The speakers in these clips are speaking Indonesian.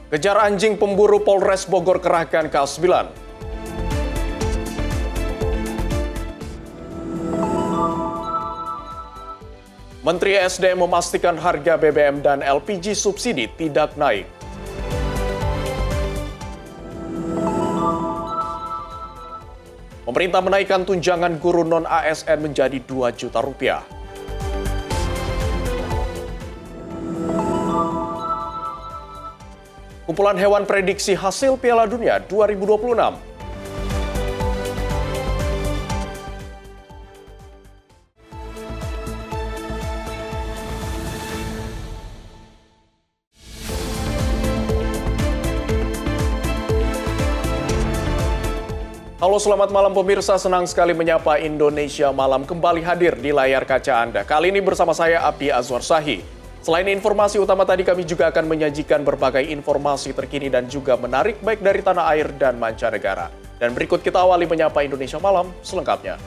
Kejar anjing pemburu Polres Bogor kerahkan K9. Menteri SDM memastikan harga BBM dan LPG subsidi tidak naik. Pemerintah menaikkan tunjangan guru non-ASN menjadi Rp2 juta. Kumpulan hewan prediksi hasil Piala Dunia 2026. Halo, selamat malam pemirsa, senang sekali menyapa Indonesia Malam kembali hadir di layar kaca Anda. Kali ini bersama saya Abdi Azwar Sahi. Selain informasi utama tadi, kami juga akan menyajikan berbagai informasi terkini dan juga menarik baik dari tanah air dan mancanegara. Dan berikut kita awali menyapa Indonesia Malam selengkapnya.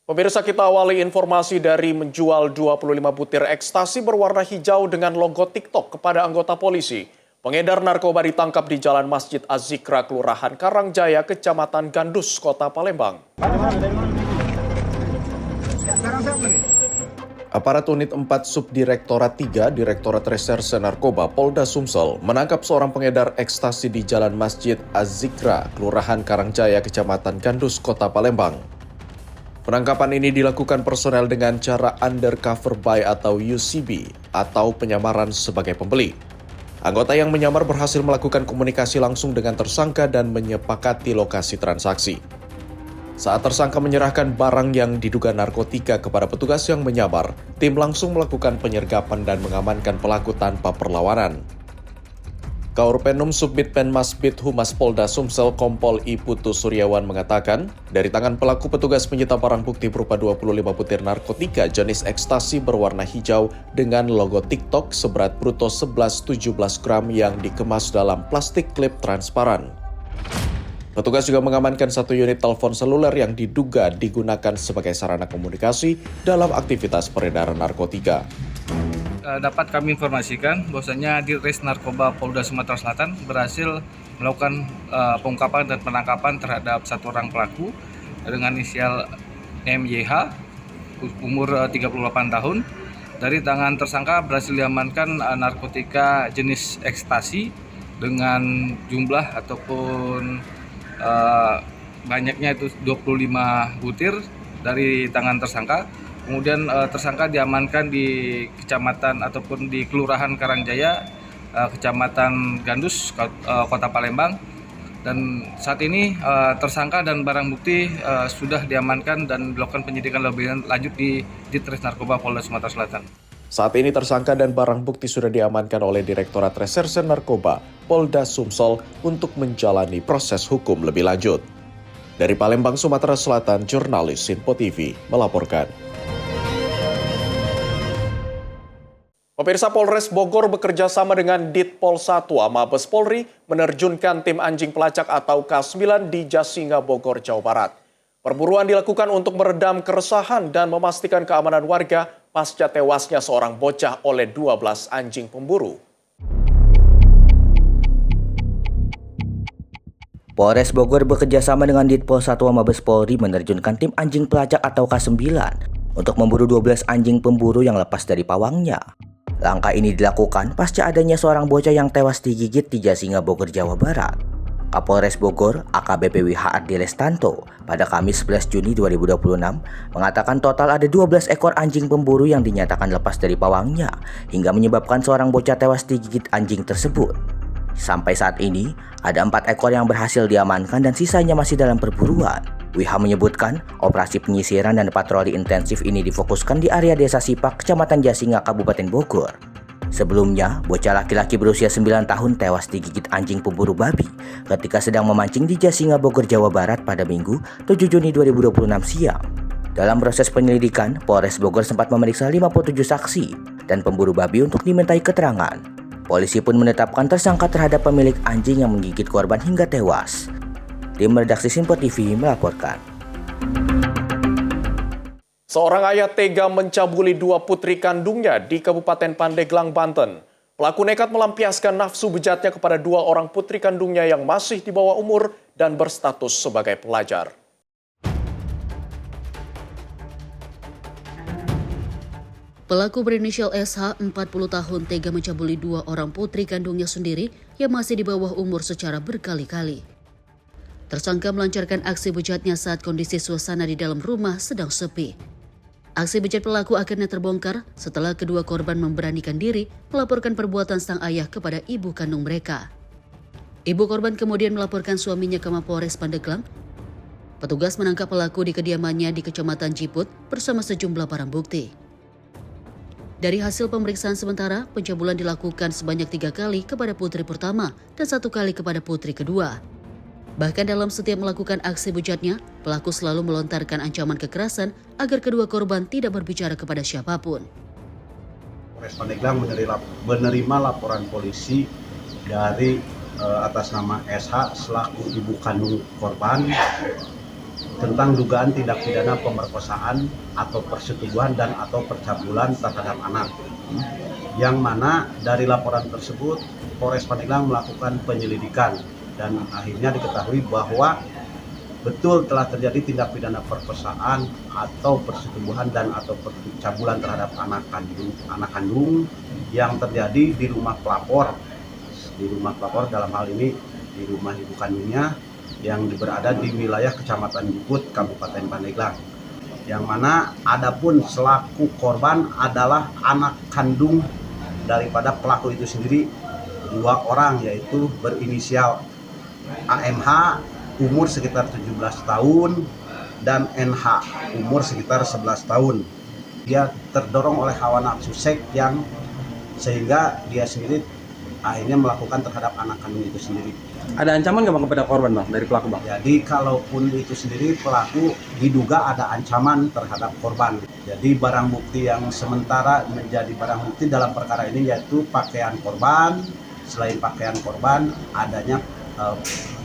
Pemirsa, kita awali informasi dari menjual 25 butir ekstasi berwarna hijau dengan logo TikTok kepada anggota polisi. Pengedar narkoba ditangkap di Jalan Masjid Az-Zikra, Kelurahan Karangjaya, Kecamatan Gandus, Kota Palembang. Aparat Unit 4 Subdirektorat 3 Direktorat Reserse Narkoba Polda Sumsel menangkap seorang pengedar ekstasi di Jalan Masjid Az-Zikra, Kelurahan Karangjaya, Kecamatan Gandus, Kota Palembang. Penangkapan ini dilakukan personel dengan cara undercover buy atau UCB atau penyamaran sebagai pembeli. Anggota yang menyamar berhasil melakukan komunikasi langsung dengan tersangka dan menyepakati lokasi transaksi. Saat tersangka menyerahkan barang yang diduga narkotika kepada petugas yang menyamar, tim langsung melakukan penyergapan dan mengamankan pelaku tanpa perlawanan. Kaurpenum Subbit Penmasbit Humas Polda Sumsel Kompol I Putu Suryawan mengatakan, dari tangan pelaku petugas menyita barang bukti berupa 25 butir narkotika jenis ekstasi berwarna hijau dengan logo TikTok seberat bruto 11-17 gram yang dikemas dalam plastik klip transparan. Petugas juga mengamankan satu unit telepon seluler yang diduga digunakan sebagai sarana komunikasi dalam aktivitas peredaran narkotika. Dapat kami informasikan bahwasanya Ditres Narkoba Polda Sumatera Selatan berhasil melakukan pengungkapan dan penangkapan terhadap satu orang pelaku dengan inisial MYH, umur 38 tahun. Dari tangan tersangka berhasil diamankan narkotika jenis ekstasi dengan jumlah ataupun banyaknya itu 25 butir dari tangan tersangka. Kemudian tersangka diamankan di kecamatan ataupun di Kelurahan Karangjaya, Kecamatan Gandus, Kota Palembang. Dan saat ini tersangka dan barang bukti sudah diamankan dan dilakukan penyidikan lebih lanjut di Ditres Narkoba Polda Sumatera Selatan. Saat ini tersangka dan barang bukti sudah diamankan oleh Direktorat Reserse Narkoba Polda Sumsel untuk menjalani proses hukum lebih lanjut. Dari Palembang, Sumatera Selatan, jurnalis Sinpo TV melaporkan. Pemirsa, Polres Bogor bekerja sama dengan Ditpol 1 Mabes Polri menerjunkan tim anjing pelacak atau K9 di Jasinga, Bogor, Jawa Barat. Perburuan dilakukan untuk meredam keresahan dan memastikan keamanan warga pasca tewasnya seorang bocah oleh 12 anjing pemburu. Polres Bogor bekerjasama dengan Ditpol 1 Mabes Polri menerjunkan tim anjing pelacak atau K9 untuk memburu 12 anjing pemburu yang lepas dari pawangnya. Langkah ini dilakukan pasca adanya seorang bocah yang tewas digigit di Jasinga, Bogor, Jawa Barat. Kapolres Bogor, AKBP WH Ardi Lestanto, pada Kamis 11 Juni 2026 mengatakan total ada 12 ekor anjing pemburu yang dinyatakan lepas dari pawangnya hingga menyebabkan seorang bocah tewas digigit anjing tersebut. Sampai saat ini, ada 4 ekor yang berhasil diamankan dan sisanya masih dalam perburuan. WH menyebutkan, operasi penyisiran dan patroli intensif ini difokuskan di area Desa Sipak, Kecamatan Jasinga, Kabupaten Bogor. Sebelumnya, bocah laki-laki berusia 9 tahun tewas digigit anjing pemburu babi ketika sedang memancing di Jasinga, Bogor, Jawa Barat pada Minggu 7 Juni 2026 siang. Dalam proses penyelidikan, Polres Bogor sempat memeriksa 57 saksi dan pemburu babi untuk dimintai keterangan. Polisi pun menetapkan tersangka terhadap pemilik anjing yang menggigit korban hingga tewas. Tim redaksi Sinpo TV melaporkan. Seorang ayah tega mencabuli 2 putri kandungnya di Kabupaten Pandeglang, Banten. Pelaku nekat melampiaskan nafsu bejatnya kepada 2 orang putri kandungnya yang masih di bawah umur dan berstatus sebagai pelajar. Pelaku berinisial SH, 40 tahun, tega mencabuli 2 orang putri kandungnya sendiri yang masih di bawah umur secara berkali-kali. Tersangka melancarkan aksi bejatnya saat kondisi suasana di dalam rumah sedang sepi. Aksi bejat pelaku akhirnya terbongkar setelah kedua korban memberanikan diri melaporkan perbuatan sang ayah kepada ibu kandung mereka. Ibu korban kemudian melaporkan suaminya ke Mapolres Pandeglang. Petugas menangkap pelaku di kediamannya di Kecamatan Ciput bersama sejumlah barang bukti. Dari hasil pemeriksaan sementara, pencabulan dilakukan sebanyak 3 kali kepada putri pertama dan 1 kali kepada putri kedua. Bahkan dalam setiap melakukan aksi bejatnya, pelaku selalu melontarkan ancaman kekerasan agar kedua korban tidak berbicara kepada siapapun. Polres Pandeglang menerima laporan polisi dari atas nama SH selaku ibu kandung korban tentang dugaan tindak pidana pemerkosaan atau persetubuhan dan atau percabulan terhadap anak. Yang mana dari laporan tersebut Polres Pandeglang melakukan penyelidikan dan akhirnya diketahui bahwa betul telah terjadi tindak pidana perkosaan atau persetubuhan dan atau percabulan terhadap anak kandung yang terjadi di rumah pelapor. Di rumah pelapor dalam hal ini di rumah ibu kandungnya yang berada di wilayah Kecamatan Ciput, Kabupaten Pandeglang. Yang mana adapun selaku korban adalah anak kandung daripada pelaku itu sendiri 2 orang, yaitu berinisial AMH umur sekitar 17 tahun dan NH umur sekitar 11 tahun. Dia terdorong oleh hawa nafsu seks yang sehingga dia sendiri akhirnya melakukan terhadap anak kandung itu sendiri. Ada ancaman nggak Bang kepada korban Bang dari pelaku Bang? Jadi kalaupun itu sendiri pelaku diduga ada ancaman terhadap korban. Jadi barang bukti yang sementara menjadi barang bukti dalam perkara ini yaitu pakaian korban. Selain pakaian korban adanya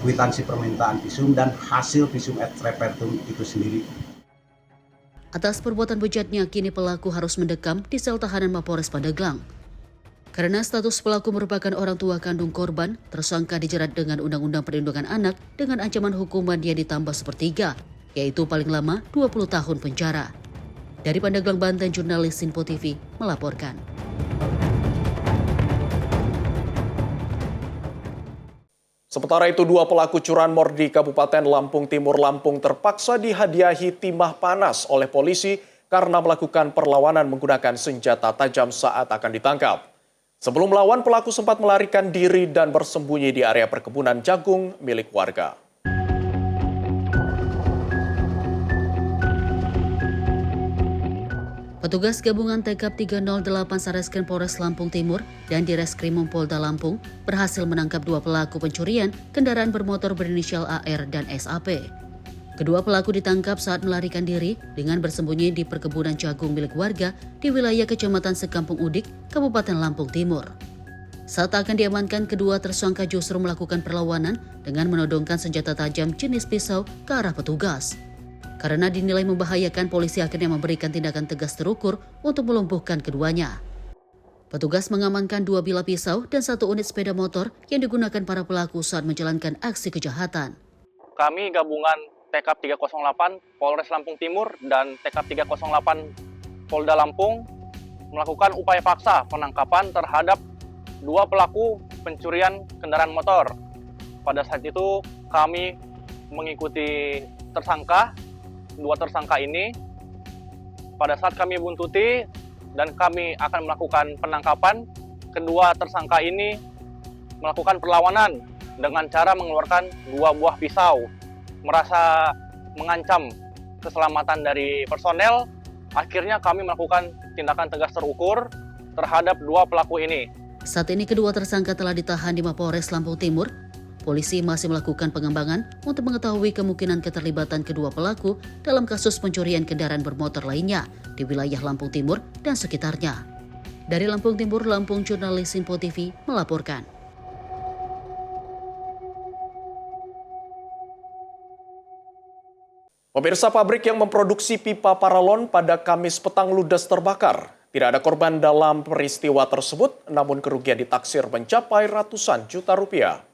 kwitansi permintaan visum dan hasil visum et repertum itu sendiri. Atas perbuatan bejatnya, kini pelaku harus mendekam di sel tahanan Mapolres Pandeglang. Karena status pelaku merupakan orang tua kandung korban, tersangka dijerat dengan Undang-Undang Perlindungan Anak dengan ancaman hukuman dia ditambah sepertiga, yaitu paling lama 20 tahun penjara. Dari Pandeglang, Banten, jurnalis Sinpo TV melaporkan. Sementara itu 2 pelaku curanmor di Kabupaten Lampung Timur, Lampung terpaksa dihadiahi timah panas oleh polisi karena melakukan perlawanan menggunakan senjata tajam saat akan ditangkap. Sebelum melawan, pelaku sempat melarikan diri dan bersembunyi di area perkebunan jagung milik warga. Petugas gabungan TK 308 Satreskrim Polres Lampung Timur dan Direskrimum Polda Lampung berhasil menangkap 2 pelaku pencurian kendaraan bermotor berinisial AR dan SAP. Kedua pelaku ditangkap saat melarikan diri dengan bersembunyi di perkebunan jagung milik warga di wilayah Kecamatan Sekampung Udik, Kabupaten Lampung Timur. Saat akan diamankan, kedua tersangka justru melakukan perlawanan dengan menodongkan senjata tajam jenis pisau ke arah petugas. Karena dinilai membahayakan, polisi akhirnya memberikan tindakan tegas terukur untuk melumpuhkan keduanya. Petugas mengamankan 2 bilah pisau dan 1 unit sepeda motor yang digunakan para pelaku saat menjalankan aksi kejahatan. Kami gabungan TK 308 Polres Lampung Timur dan TK 308 Polda Lampung melakukan upaya paksa penangkapan terhadap 2 pelaku pencurian kendaraan motor. Pada saat itu kami mengikuti tersangka. 2 tersangka ini pada saat kami buntuti dan kami akan melakukan penangkapan, kedua tersangka ini melakukan perlawanan dengan cara mengeluarkan 2 buah pisau, merasa mengancam keselamatan dari personel. Akhirnya kami melakukan tindakan tegas terukur terhadap 2 pelaku ini. Saat ini kedua tersangka telah ditahan di Mapolres Lampung Timur. Polisi masih melakukan pengembangan untuk mengetahui kemungkinan keterlibatan kedua pelaku dalam kasus pencurian kendaraan bermotor lainnya di wilayah Lampung Timur dan sekitarnya. Dari Lampung Timur, Lampung, jurnalis Info TV melaporkan. Pemirsa, pabrik yang memproduksi pipa paralon pada Kamis petang ludes terbakar. Tidak ada korban dalam peristiwa tersebut, namun kerugian ditaksir mencapai ratusan juta rupiah.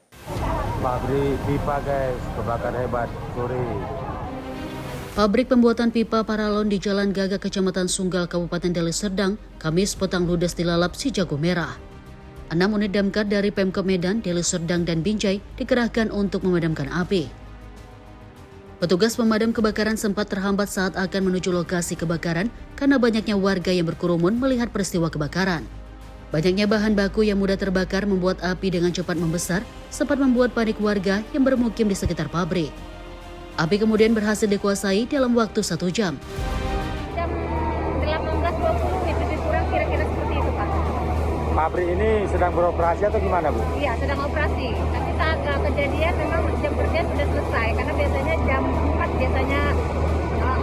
Pabrik pipa guys, kebakar hebat, sorry. Pabrik pembuatan pipa paralon di Jalan Gagak, Kecamatan Sunggal, Kabupaten Deli Serdang, Kamis petang ludes dilalap si jago merah. 6 unit damkar dari Pemkab Medan, Deli Serdang, dan Binjai dikerahkan untuk memadamkan api. Petugas pemadam kebakaran sempat terhambat saat akan menuju lokasi kebakaran karena banyaknya warga yang berkerumun melihat peristiwa kebakaran. Banyaknya bahan baku yang mudah terbakar membuat api dengan cepat membesar, sempat membuat panik warga yang bermukim di sekitar pabrik. Api kemudian berhasil dikuasai dalam waktu 1 jam. Jam 18.20 lebih kurang kira-kira seperti itu, Pak. Pabrik ini sedang beroperasi atau gimana, Bu? Iya, sedang operasi. Tapi saat kejadian memang jam kerja sudah selesai. Karena biasanya jam 4 biasanya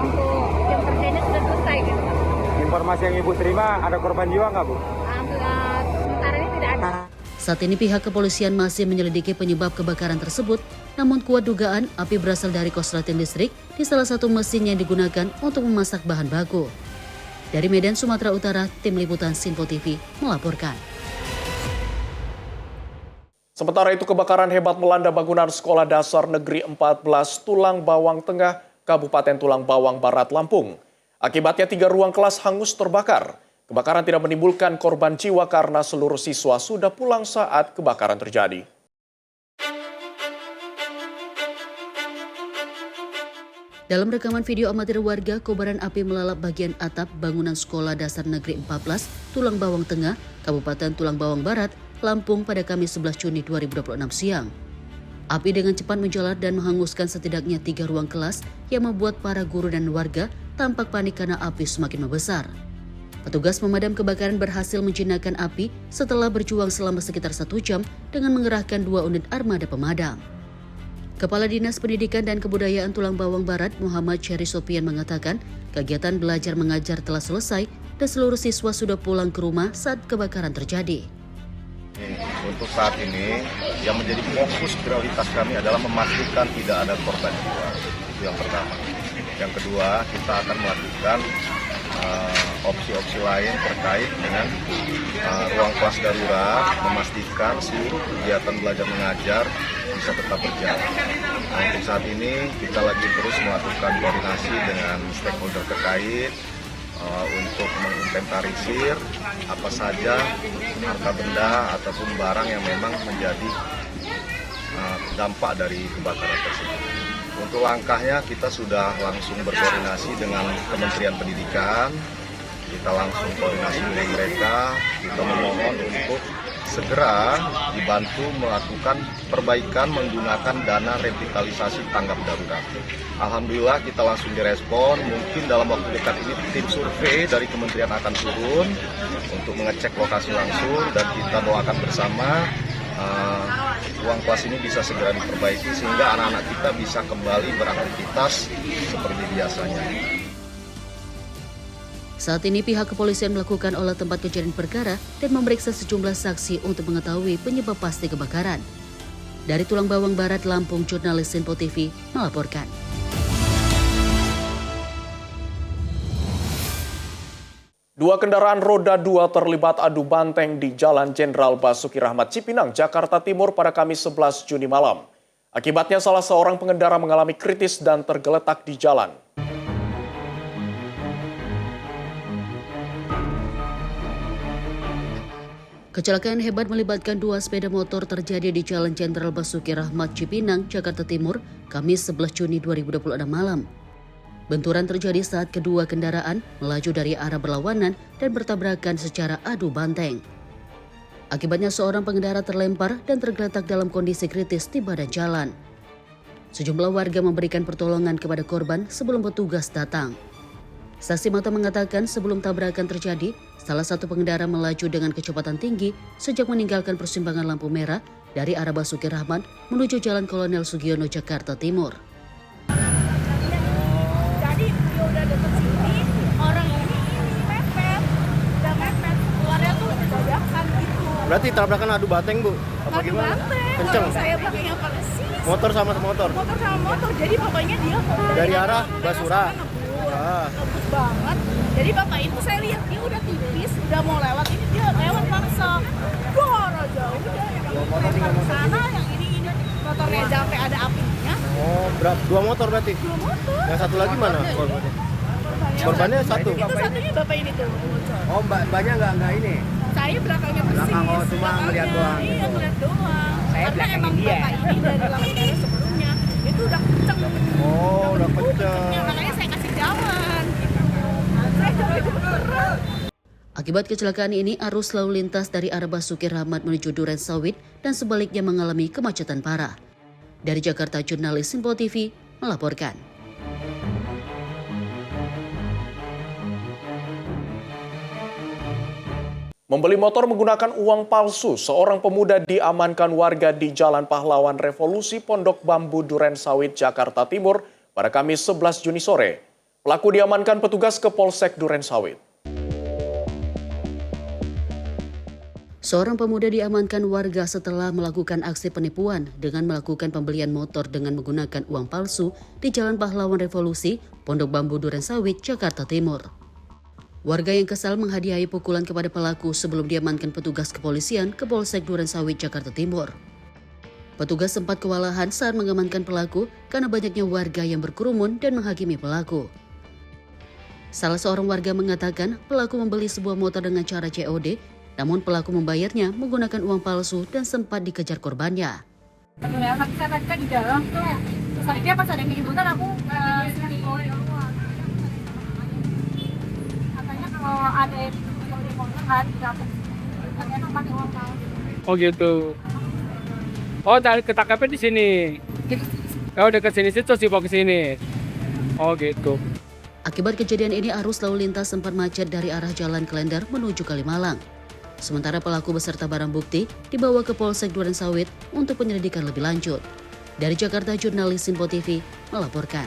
untuk jam kerjanya sudah selesai gitu, Pak. Informasi yang Ibu terima, ada korban jiwa nggak, Bu? Sementara ini tidak ada. Saat ini pihak kepolisian masih menyelidiki penyebab kebakaran tersebut, namun kuat dugaan api berasal dari korsleting listrik di salah satu mesin yang digunakan untuk memasak bahan baku. Dari Medan, Sumatera Utara, Tim Liputan Sinpo TV melaporkan. Sementara itu, kebakaran hebat melanda bangunan Sekolah Dasar Negeri 14 Tulang Bawang Tengah, Kabupaten Tulang Bawang Barat, Lampung. Akibatnya 3 ruang kelas hangus terbakar. Kebakaran tidak menimbulkan korban jiwa karena seluruh siswa sudah pulang saat kebakaran terjadi. Dalam rekaman video amatir warga, kobaran api melalap bagian atap bangunan Sekolah Dasar Negeri 14 Tulang Bawang Tengah, Kabupaten Tulang Bawang Barat, Lampung pada Kamis 11 Juni 2026 siang. Api dengan cepat menjalar dan menghanguskan setidaknya 3 ruang kelas yang membuat para guru dan warga tampak panik karena api semakin membesar. Petugas pemadam kebakaran berhasil menjinakkan api setelah berjuang selama sekitar 1 jam dengan mengerahkan 2 unit armada pemadam. Kepala Dinas Pendidikan dan Kebudayaan Tulang Bawang Barat, Muhammad Syari Sopian mengatakan, kegiatan belajar mengajar telah selesai dan seluruh siswa sudah pulang ke rumah saat kebakaran terjadi. Untuk saat ini, yang menjadi fokus prioritas kami adalah memastikan tidak ada korban jiwa. Itu yang pertama. Yang kedua, kita akan melakukan opsi-opsi lain terkait dengan ruang kelas darurat, memastikan seluruh kegiatan belajar mengajar bisa tetap berjalan. Nah, untuk saat ini kita lagi terus melakukan koordinasi dengan stakeholder terkait untuk menginventarisir apa saja harta benda ataupun barang yang memang menjadi dampak dari kebakaran tersebut. Untuk langkahnya kita sudah langsung berkoordinasi dengan Kementerian Pendidikan, kita langsung koordinasi dengan mereka, kita memohon untuk segera dibantu melakukan perbaikan menggunakan dana revitalisasi tanggap darurat. Alhamdulillah kita langsung direspon, mungkin dalam waktu dekat ini tim survei dari kementerian akan turun untuk mengecek lokasi langsung dan kita doakan bersama ruang kelas ini bisa segera diperbaiki sehingga anak-anak kita bisa kembali beraktivitas seperti biasanya. Saat ini pihak kepolisian melakukan olah tempat kejadian perkara dan memeriksa sejumlah saksi untuk mengetahui penyebab pasti kebakaran. Dari Tulang Bawang Barat, Lampung, jurnalis Sinpo TV melaporkan. Dua kendaraan roda 2 terlibat adu banteng di Jalan Jenderal Basuki Rahmat Cipinang, Jakarta Timur pada Kamis 11 Juni malam. Akibatnya salah seorang pengendara mengalami kritis dan tergeletak di jalan. Kecelakaan hebat melibatkan 2 sepeda motor terjadi di Jalan Jenderal Basuki Rahmat Cipinang, Jakarta Timur, Kamis 11 Juni 2026 malam. Benturan terjadi saat kedua kendaraan melaju dari arah berlawanan dan bertabrakan secara adu banteng. Akibatnya seorang pengendara terlempar dan tergeletak dalam kondisi kritis di badan jalan. Sejumlah warga memberikan pertolongan kepada korban sebelum petugas datang. Saksi mata mengatakan sebelum tabrakan terjadi, salah satu pengendara melaju dengan kecepatan tinggi sejak meninggalkan persimpangan lampu merah dari arah Basuki Rahmat menuju Jalan Kolonel Sugiono, Jakarta Timur. Jadi dia udah deket sini, orang ini mepet, udah mepet, keluarnya tuh Berarti tabrakan adu bateng, Bu? Apa Adu gimana? bateng. Kenceng. Saya belakangnya persis. Motor sama motor. Motor sama motor. Jadi bapaknya dia Dari arah Basura. ngebut banget. Jadi bapak itu saya lihat dia udah tipis, udah mau lewat, ini dia lewat maksa. Dor aja udah yang lempar ke sana, yang ini motornya sampai ada apinya. Oh, dua motor berarti? Dua motor. Yang satu lagi mana korbannya? Korbannya satu? Itu satunya bapak ini tuh. Oh, mbaknya nggak ini? Saya belakangnya persis. Belakang, cuma ngeliat doang. Iya, ngeliat doang. Karena emang bapak ini dari lampu merah sebelumnya itu udah kenceng. Oh, udah kenceng. Makanya saya kasih jalan. Saya coba itu beneran. Akibat kecelakaan ini, arus lalu lintas dari arah Basuki Rahmat menuju Duren Sawit dan sebaliknya mengalami kemacetan parah. Dari Jakarta, jurnalis Simpo TV melaporkan. Membeli motor menggunakan uang palsu, seorang pemuda diamankan warga di Jalan Pahlawan Revolusi, Pondok Bambu, Duren Sawit, Jakarta Timur pada Kamis 11 Juni sore. Pelaku diamankan petugas ke Polsek Duren Sawit. Seorang pemuda diamankan warga setelah melakukan aksi penipuan dengan melakukan pembelian motor dengan menggunakan uang palsu di Jalan Pahlawan Revolusi, Pondok Bambu, Duren Sawit, Jakarta Timur. Warga yang kesal menghadiahi pukulan kepada pelaku sebelum diamankan petugas kepolisian ke Polsek Duren Sawit, Jakarta Timur. Petugas sempat kewalahan saat mengamankan pelaku karena banyaknya warga yang berkerumun dan menghakimi pelaku. Salah seorang warga mengatakan pelaku membeli sebuah motor dengan cara COD, namun pelaku membayarnya menggunakan uang palsu dan sempat dikejar korbannya. Ya, tapi saya tadi kan di dalam tuh, terus tadi dia pas ada yang ributan aku katanya kalau ada yang di motor kan, katanya pakai uang palsu. Oh gitu. Oh, dari ketangkapnya di sini. Oh, dekat sini situ sih ke sini. Oh gitu. Akibat kejadian ini, arus lalu lintas sempat macet dari arah Jalan Klender menuju Kalimalang. Sementara pelaku beserta barang bukti dibawa ke Polsek Duren Sawit untuk penyelidikan lebih lanjut. Dari Jakarta, jurnalis Simpo TV melaporkan.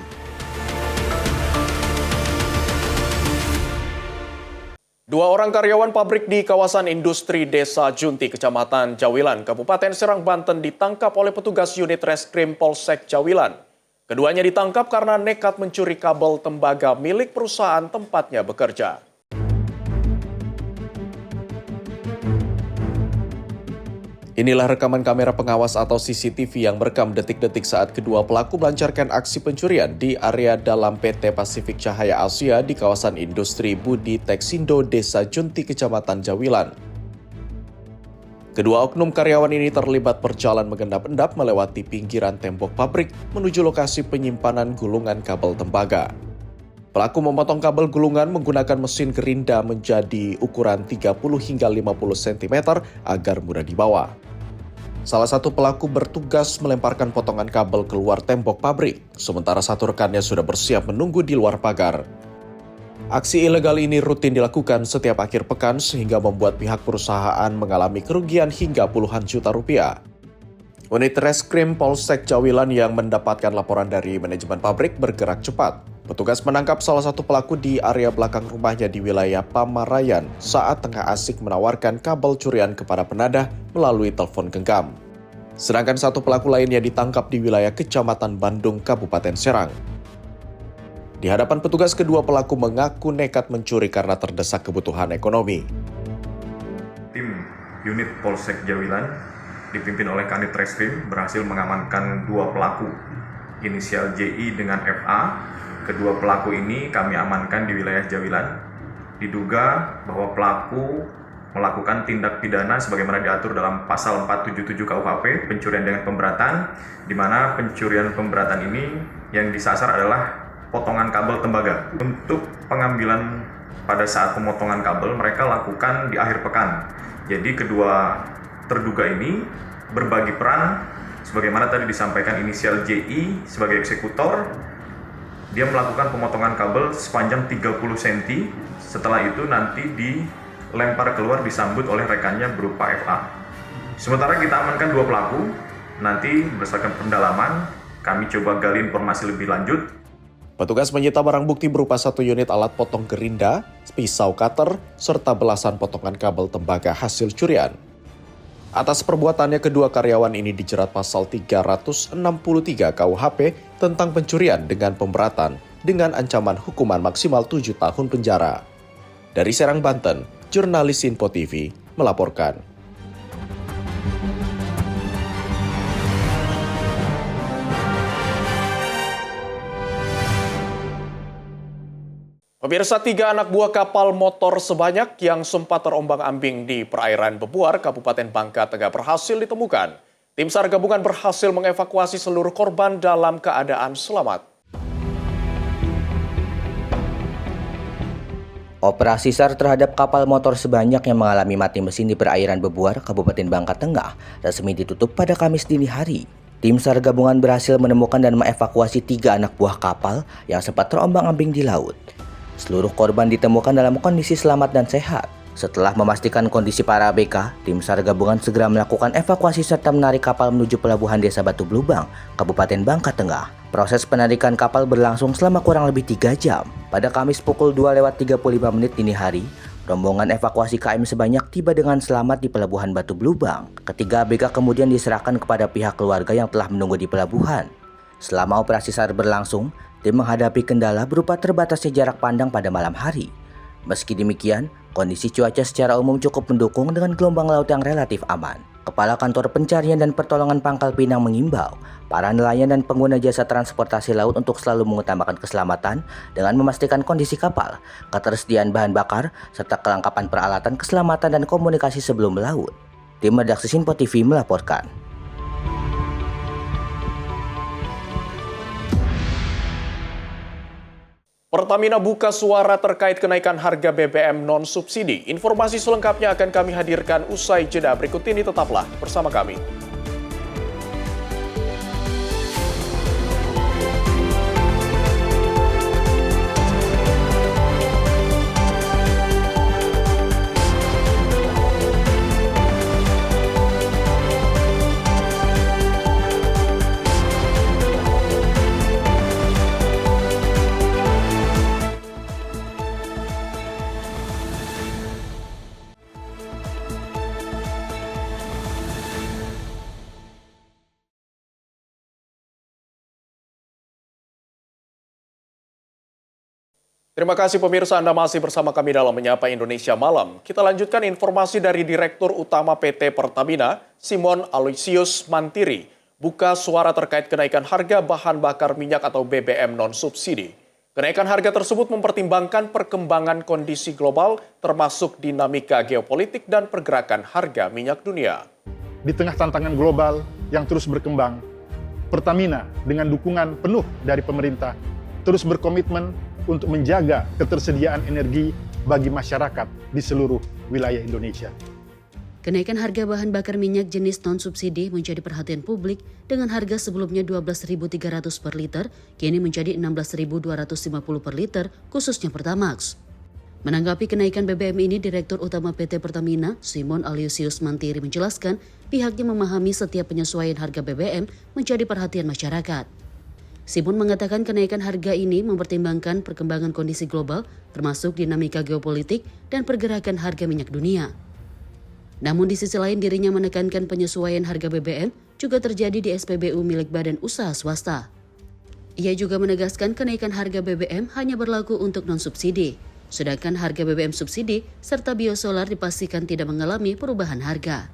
Dua orang karyawan pabrik di kawasan industri Desa Junti, Kecamatan Jawilan, Kabupaten Serang, Banten ditangkap oleh petugas unit reskrim Polsek Jawilan. Keduanya ditangkap karena nekat mencuri kabel tembaga milik perusahaan tempatnya bekerja. Inilah rekaman kamera pengawas atau CCTV yang merekam detik-detik saat kedua pelaku melancarkan aksi pencurian di area dalam PT Pasifik Cahaya Asia di kawasan industri Budi Teksindo, Desa Junti, Kecamatan Jawilan. Kedua oknum karyawan ini terlibat berjalan mengendap-endap melewati pinggiran tembok pabrik menuju lokasi penyimpanan gulungan kabel tembaga. Pelaku memotong kabel gulungan menggunakan mesin gerinda menjadi ukuran 30 hingga 50 cm agar mudah dibawa. Salah satu pelaku bertugas melemparkan potongan kabel keluar tembok pabrik, sementara satu rekannya sudah bersiap menunggu di luar pagar. Aksi ilegal ini rutin dilakukan setiap akhir pekan sehingga membuat pihak perusahaan mengalami kerugian hingga puluhan juta rupiah. Unit Reskrim Polsek Jawilan yang mendapatkan laporan dari manajemen pabrik bergerak cepat. Petugas menangkap salah satu pelaku di area belakang rumahnya di wilayah Pamarayan saat tengah asik menawarkan kabel curian kepada penadah melalui telepon genggam. Sedangkan satu pelaku lainnya ditangkap di wilayah Kecamatan Bandung, Kabupaten Serang. Di hadapan petugas, kedua pelaku mengaku nekat mencuri karena terdesak kebutuhan ekonomi. Tim unit Polsek Jawilan dipimpin oleh Kanit Reskrim berhasil mengamankan dua pelaku inisial JI dengan FA. Kedua pelaku ini kami amankan di wilayah Jawilan. Diduga bahwa pelaku melakukan tindak pidana sebagaimana diatur dalam pasal 477 KUHP, pencurian dengan pemberatan, di mana pencurian pemberatan ini yang disasar adalah potongan kabel tembaga. Untuk pengambilan pada saat pemotongan kabel mereka lakukan di akhir pekan. Jadi kedua terduga ini berbagi peran sebagaimana tadi disampaikan inisial JI sebagai eksekutor. Dia melakukan pemotongan kabel sepanjang 30 cm. Setelah itu nanti dilempar keluar disambut oleh rekannya berupa FA. Sementara kita amankan dua pelaku. Nanti berdasarkan pendalaman kami coba gali informasi lebih lanjut. Petugas menyita barang bukti berupa satu unit alat potong gerinda, pisau cutter, serta belasan potongan kabel tembaga hasil curian. Atas perbuatannya, kedua karyawan ini dijerat pasal 363 KUHP tentang pencurian dengan pemberatan dengan ancaman hukuman maksimal 7 tahun penjara. Dari Serang, Banten, jurnalis Info TV melaporkan. Pemirsa, 3 anak buah kapal motor sebanyak yang sempat terombang-ambing di perairan Bebuar, Kabupaten Bangka Tengah berhasil ditemukan. Tim SAR gabungan berhasil mengevakuasi seluruh korban dalam keadaan selamat. Operasi SAR terhadap kapal motor sebanyak yang mengalami mati mesin di perairan Bebuar, Kabupaten Bangka Tengah, resmi ditutup pada Kamis dini hari. Tim SAR gabungan berhasil menemukan dan mengevakuasi 3 anak buah kapal yang sempat terombang-ambing di laut. Seluruh korban ditemukan dalam kondisi selamat dan sehat. Setelah memastikan kondisi para ABK, tim SAR gabungan segera melakukan evakuasi serta menarik kapal menuju pelabuhan Desa Batu Blubang, Kabupaten Bangka Tengah. Proses penarikan kapal berlangsung selama kurang lebih 3 jam. Pada Kamis pukul 2:35 dini hari, rombongan evakuasi KM sebanyak tiba dengan selamat di pelabuhan Batu Blubang. Ketiga ABK kemudian diserahkan kepada pihak keluarga yang telah menunggu di pelabuhan. Selama operasi SAR berlangsung, tim menghadapi kendala berupa terbatasnya jarak pandang pada malam hari. Meski demikian, kondisi cuaca secara umum cukup mendukung dengan gelombang laut yang relatif aman. Kepala Kantor Pencarian dan Pertolongan Pangkal Pinang mengimbau para nelayan dan pengguna jasa transportasi laut untuk selalu mengutamakan keselamatan dengan memastikan kondisi kapal, ketersediaan bahan bakar, serta kelengkapan peralatan keselamatan dan komunikasi sebelum melaut. Tim redaksi Info TV melaporkan. Pertamina buka suara terkait kenaikan harga BBM non-subsidi. Informasi selengkapnya akan kami hadirkan usai jeda. Berikut ini tetaplah bersama kami. Terima kasih pemirsa, Anda masih bersama kami dalam Menyapa Indonesia Malam. Kita lanjutkan informasi dari Direktur Utama PT Pertamina, Simon Aloysius Mantiri, buka suara terkait kenaikan harga bahan bakar minyak atau BBM non-subsidi. Kenaikan harga tersebut mempertimbangkan perkembangan kondisi global, termasuk dinamika geopolitik dan pergerakan harga minyak dunia. Di tengah tantangan global yang terus berkembang, Pertamina dengan dukungan penuh dari pemerintah terus berkomitmen untuk menjaga ketersediaan energi bagi masyarakat di seluruh wilayah Indonesia. Kenaikan harga bahan bakar minyak jenis non-subsidi menjadi perhatian publik dengan harga sebelumnya Rp12.300 per liter, kini menjadi Rp16.250 per liter, khususnya Pertamax. Menanggapi kenaikan BBM ini, Direktur Utama PT Pertamina, Simon Aloysius Mantiri menjelaskan pihaknya memahami setiap penyesuaian harga BBM menjadi perhatian masyarakat. Simon mengatakan kenaikan harga ini mempertimbangkan perkembangan kondisi global, termasuk dinamika geopolitik dan pergerakan harga minyak dunia. Namun di sisi lain dirinya menekankan penyesuaian harga BBM juga terjadi di SPBU milik badan usaha swasta. Ia juga menegaskan kenaikan harga BBM hanya berlaku untuk non-subsidi, sedangkan harga BBM subsidi serta biosolar dipastikan tidak mengalami perubahan harga.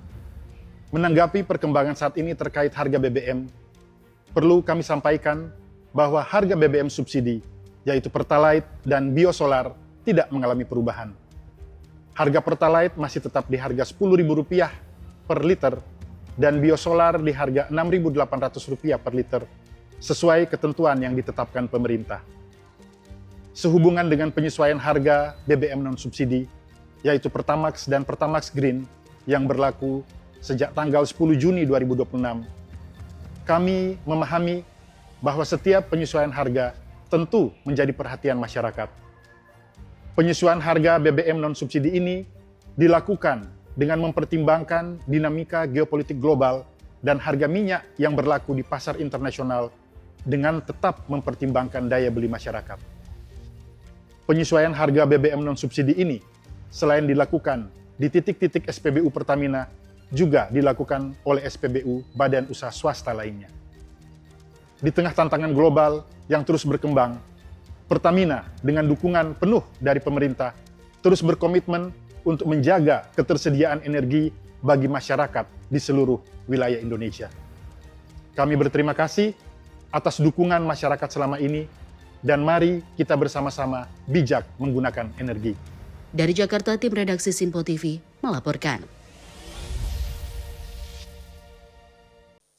Menanggapi perkembangan saat ini terkait harga BBM, perlu kami sampaikan bahwa harga BBM subsidi, yaitu Pertalite dan biosolar, tidak mengalami perubahan. Harga Pertalite masih tetap di harga Rp10.000 per liter dan biosolar di harga Rp6.800 per liter, sesuai ketentuan yang ditetapkan pemerintah. Sehubungan dengan penyesuaian harga BBM non-subsidi, yaitu Pertamax dan Pertamax Green yang berlaku sejak tanggal 10 Juni 2026, kami memahami bahwa setiap penyesuaian harga tentu menjadi perhatian masyarakat. Penyesuaian harga BBM non-subsidi ini dilakukan dengan mempertimbangkan dinamika geopolitik global dan harga minyak yang berlaku di pasar internasional dengan tetap mempertimbangkan daya beli masyarakat. Penyesuaian harga BBM non-subsidi ini selain dilakukan di titik-titik SPBU Pertamina, juga dilakukan oleh SPBU badan usaha swasta lainnya. Di tengah tantangan global yang terus berkembang, Pertamina dengan dukungan penuh dari pemerintah terus berkomitmen untuk menjaga ketersediaan energi bagi masyarakat di seluruh wilayah Indonesia. Kami berterima kasih atas dukungan masyarakat selama ini dan mari kita bersama-sama bijak menggunakan energi. Dari Jakarta, tim redaksi Sinpo TV melaporkan.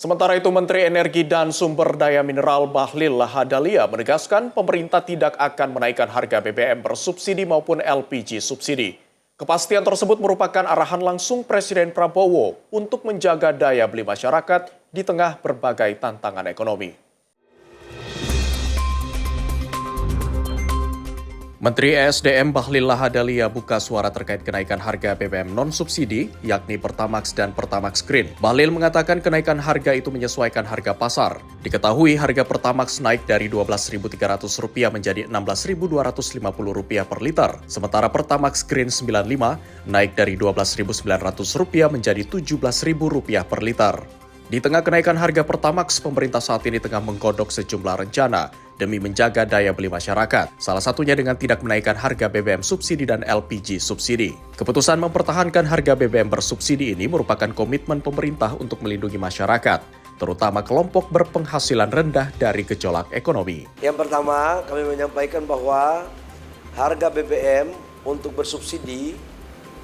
Sementara itu, Menteri Energi dan Sumber Daya Mineral Bahlil Lahadalia menegaskan pemerintah tidak akan menaikkan harga BBM bersubsidi maupun LPG subsidi. Kepastian tersebut merupakan arahan langsung Presiden Prabowo untuk menjaga daya beli masyarakat di tengah berbagai tantangan ekonomi. Menteri ESDM Bahlil Lahadalia buka suara terkait kenaikan harga BBM non-subsidi, yakni Pertamax dan Pertamax Green. Bahlil mengatakan kenaikan harga itu menyesuaikan harga pasar. Diketahui harga Pertamax naik dari Rp12.300 menjadi Rp16.250 per liter. Sementara Pertamax Green 95 naik dari Rp12.900 menjadi Rp17.000 per liter. Di tengah kenaikan harga Pertamax, pemerintah saat ini tengah menggodok sejumlah rencana demi menjaga daya beli masyarakat. Salah satunya dengan tidak menaikkan harga BBM subsidi dan LPG subsidi. Keputusan mempertahankan harga BBM bersubsidi ini merupakan komitmen pemerintah untuk melindungi masyarakat, terutama kelompok berpenghasilan rendah dari gejolak ekonomi. Yang pertama, kami menyampaikan bahwa harga BBM untuk bersubsidi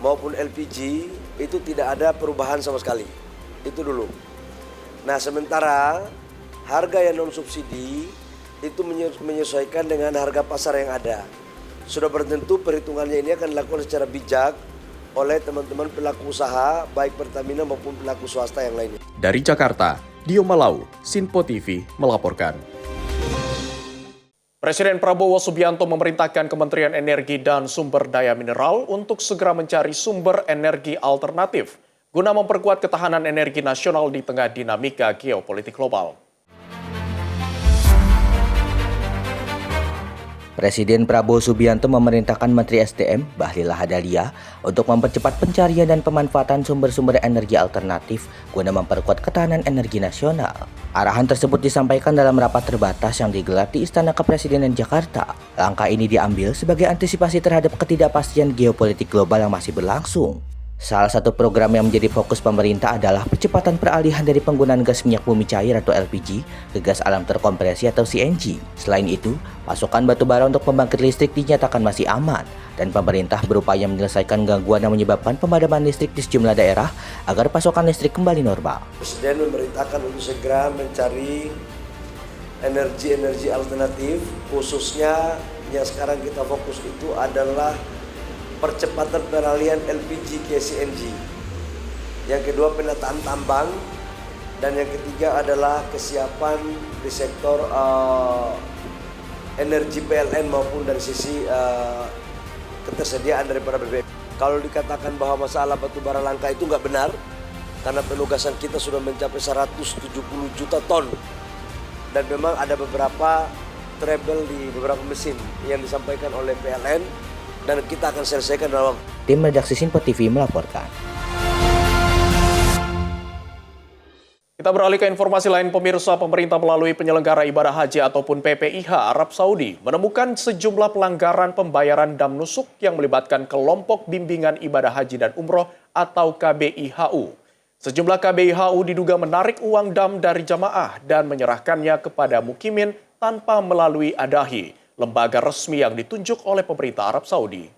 maupun LPG itu tidak ada perubahan sama sekali. Itu dulu. Nah, sementara harga yang non-subsidi itu menyesuaikan dengan harga pasar yang ada. Sudah bertentu perhitungannya ini akan dilakukan secara bijak oleh teman-teman pelaku usaha, baik Pertamina maupun pelaku swasta yang lainnya. Dari Jakarta, Dio Malau, Sinpo TV melaporkan. Presiden Prabowo Subianto memerintahkan Kementerian Energi dan Sumber Daya Mineral untuk segera mencari sumber energi alternatif guna memperkuat ketahanan energi nasional di tengah dinamika geopolitik global. Presiden Prabowo Subianto memerintahkan Menteri SDM Bahlil Lahadalia untuk mempercepat pencarian dan pemanfaatan sumber-sumber energi alternatif guna memperkuat ketahanan energi nasional. Arahan tersebut disampaikan dalam rapat terbatas yang digelar di Istana Kepresidenan Jakarta. Langkah ini diambil sebagai antisipasi terhadap ketidakpastian geopolitik global yang masih berlangsung. Salah satu program yang menjadi fokus pemerintah adalah percepatan peralihan dari penggunaan gas minyak bumi cair atau LPG ke gas alam terkompresi atau CNG. Selain itu, pasokan batubara untuk pembangkit listrik dinyatakan masih aman dan pemerintah berupaya menyelesaikan gangguan yang menyebabkan pemadaman listrik di sejumlah daerah agar pasokan listrik kembali normal. Presiden memerintahkan untuk segera mencari energi-energi alternatif, khususnya yang sekarang kita fokus itu adalah percepatan peralihan LPG ke CNG. Yang kedua penataan tambang, dan yang ketiga adalah kesiapan di sektor energi PLN maupun dari sisi ketersediaan daripada BBM. Kalau dikatakan bahwa masalah batubara langka itu nggak benar, karena penugasan kita sudah mencapai 170 juta ton, dan memang ada beberapa trouble di beberapa mesin yang disampaikan oleh PLN. Dan kita akan selesaikan dalam waktu. Tim redaksi Sinpo TV melaporkan. Kita beralih ke informasi lain, pemirsa. Pemerintah melalui penyelenggara ibadah haji ataupun PPIH Arab Saudi menemukan sejumlah pelanggaran pembayaran dam nusuk yang melibatkan kelompok bimbingan ibadah haji dan umroh atau KBIHU. Sejumlah KBIHU diduga menarik uang dam dari jamaah dan menyerahkannya kepada mukimin tanpa melalui adahi, lembaga resmi yang ditunjuk oleh pemerintah Arab Saudi.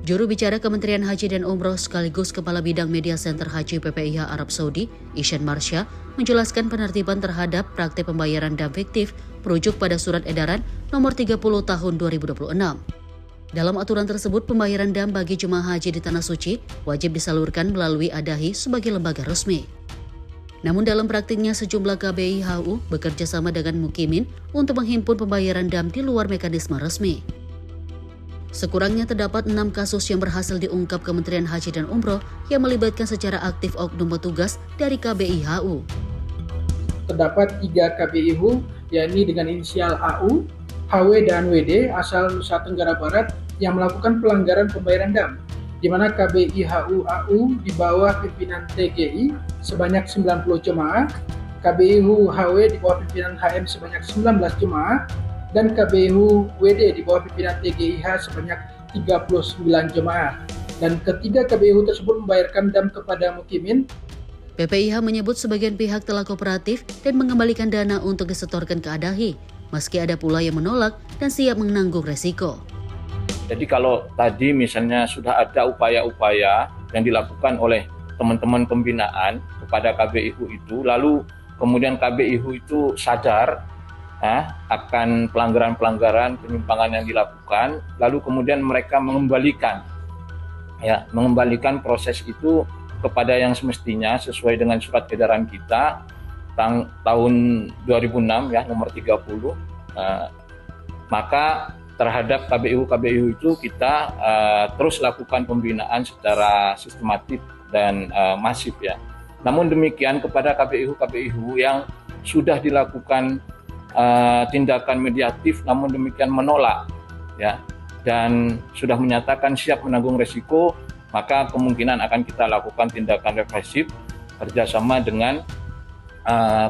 Juru bicara Kementerian Haji dan Umroh sekaligus Kepala Bidang Media Center Haji PPIH Arab Saudi, Ishan Marsha, menjelaskan penertiban terhadap praktik pembayaran dam fiktif merujuk pada Surat Edaran Nomor 30 Tahun 2026. Dalam aturan tersebut, pembayaran dam bagi jemaah haji di Tanah Suci wajib disalurkan melalui adahi sebagai lembaga resmi. Namun dalam praktiknya sejumlah KBIHU bekerja sama dengan mukimin untuk menghimpun pembayaran dam di luar mekanisme resmi. Sekurangnya terdapat 6 kasus yang berhasil diungkap Kementerian Haji dan Umroh yang melibatkan secara aktif oknum petugas dari KBIHU. Terdapat 3 KBIHU, yakni dengan inisial AU, HW dan WD asal Nusa Tenggara Barat yang melakukan pelanggaran pembayaran dam di mana KBI HU-AU di bawah pimpinan TGI sebanyak 90 jemaah, KBI HU-HW di bawah pimpinan HM sebanyak 19 jemaah, dan KBI HU-WD di bawah pimpinan TGIH sebanyak 39 jemaah. Dan ketiga KBI tersebut membayarkan dam kepada mukimin. PPIH menyebut sebagian pihak telah kooperatif dan mengembalikan dana untuk disetorkan ke Adahi, meski ada pula yang menolak dan siap menanggung resiko. Jadi kalau tadi misalnya sudah ada upaya-upaya yang dilakukan oleh teman-teman pembinaan kepada KBIHU itu, lalu kemudian KBIHU itu sadar akan pelanggaran-pelanggaran penyimpangan yang dilakukan, lalu kemudian mereka mengembalikan proses itu kepada yang semestinya sesuai dengan surat edaran kita tahun 2006 nomor 30. Maka terhadap KBIHU itu kita terus lakukan pembinaan secara sistematik dan masif ya. Namun demikian kepada KBIHU yang sudah dilakukan tindakan mediatif namun demikian menolak ya dan sudah menyatakan siap menanggung resiko, maka kemungkinan akan kita lakukan tindakan represif kerjasama dengan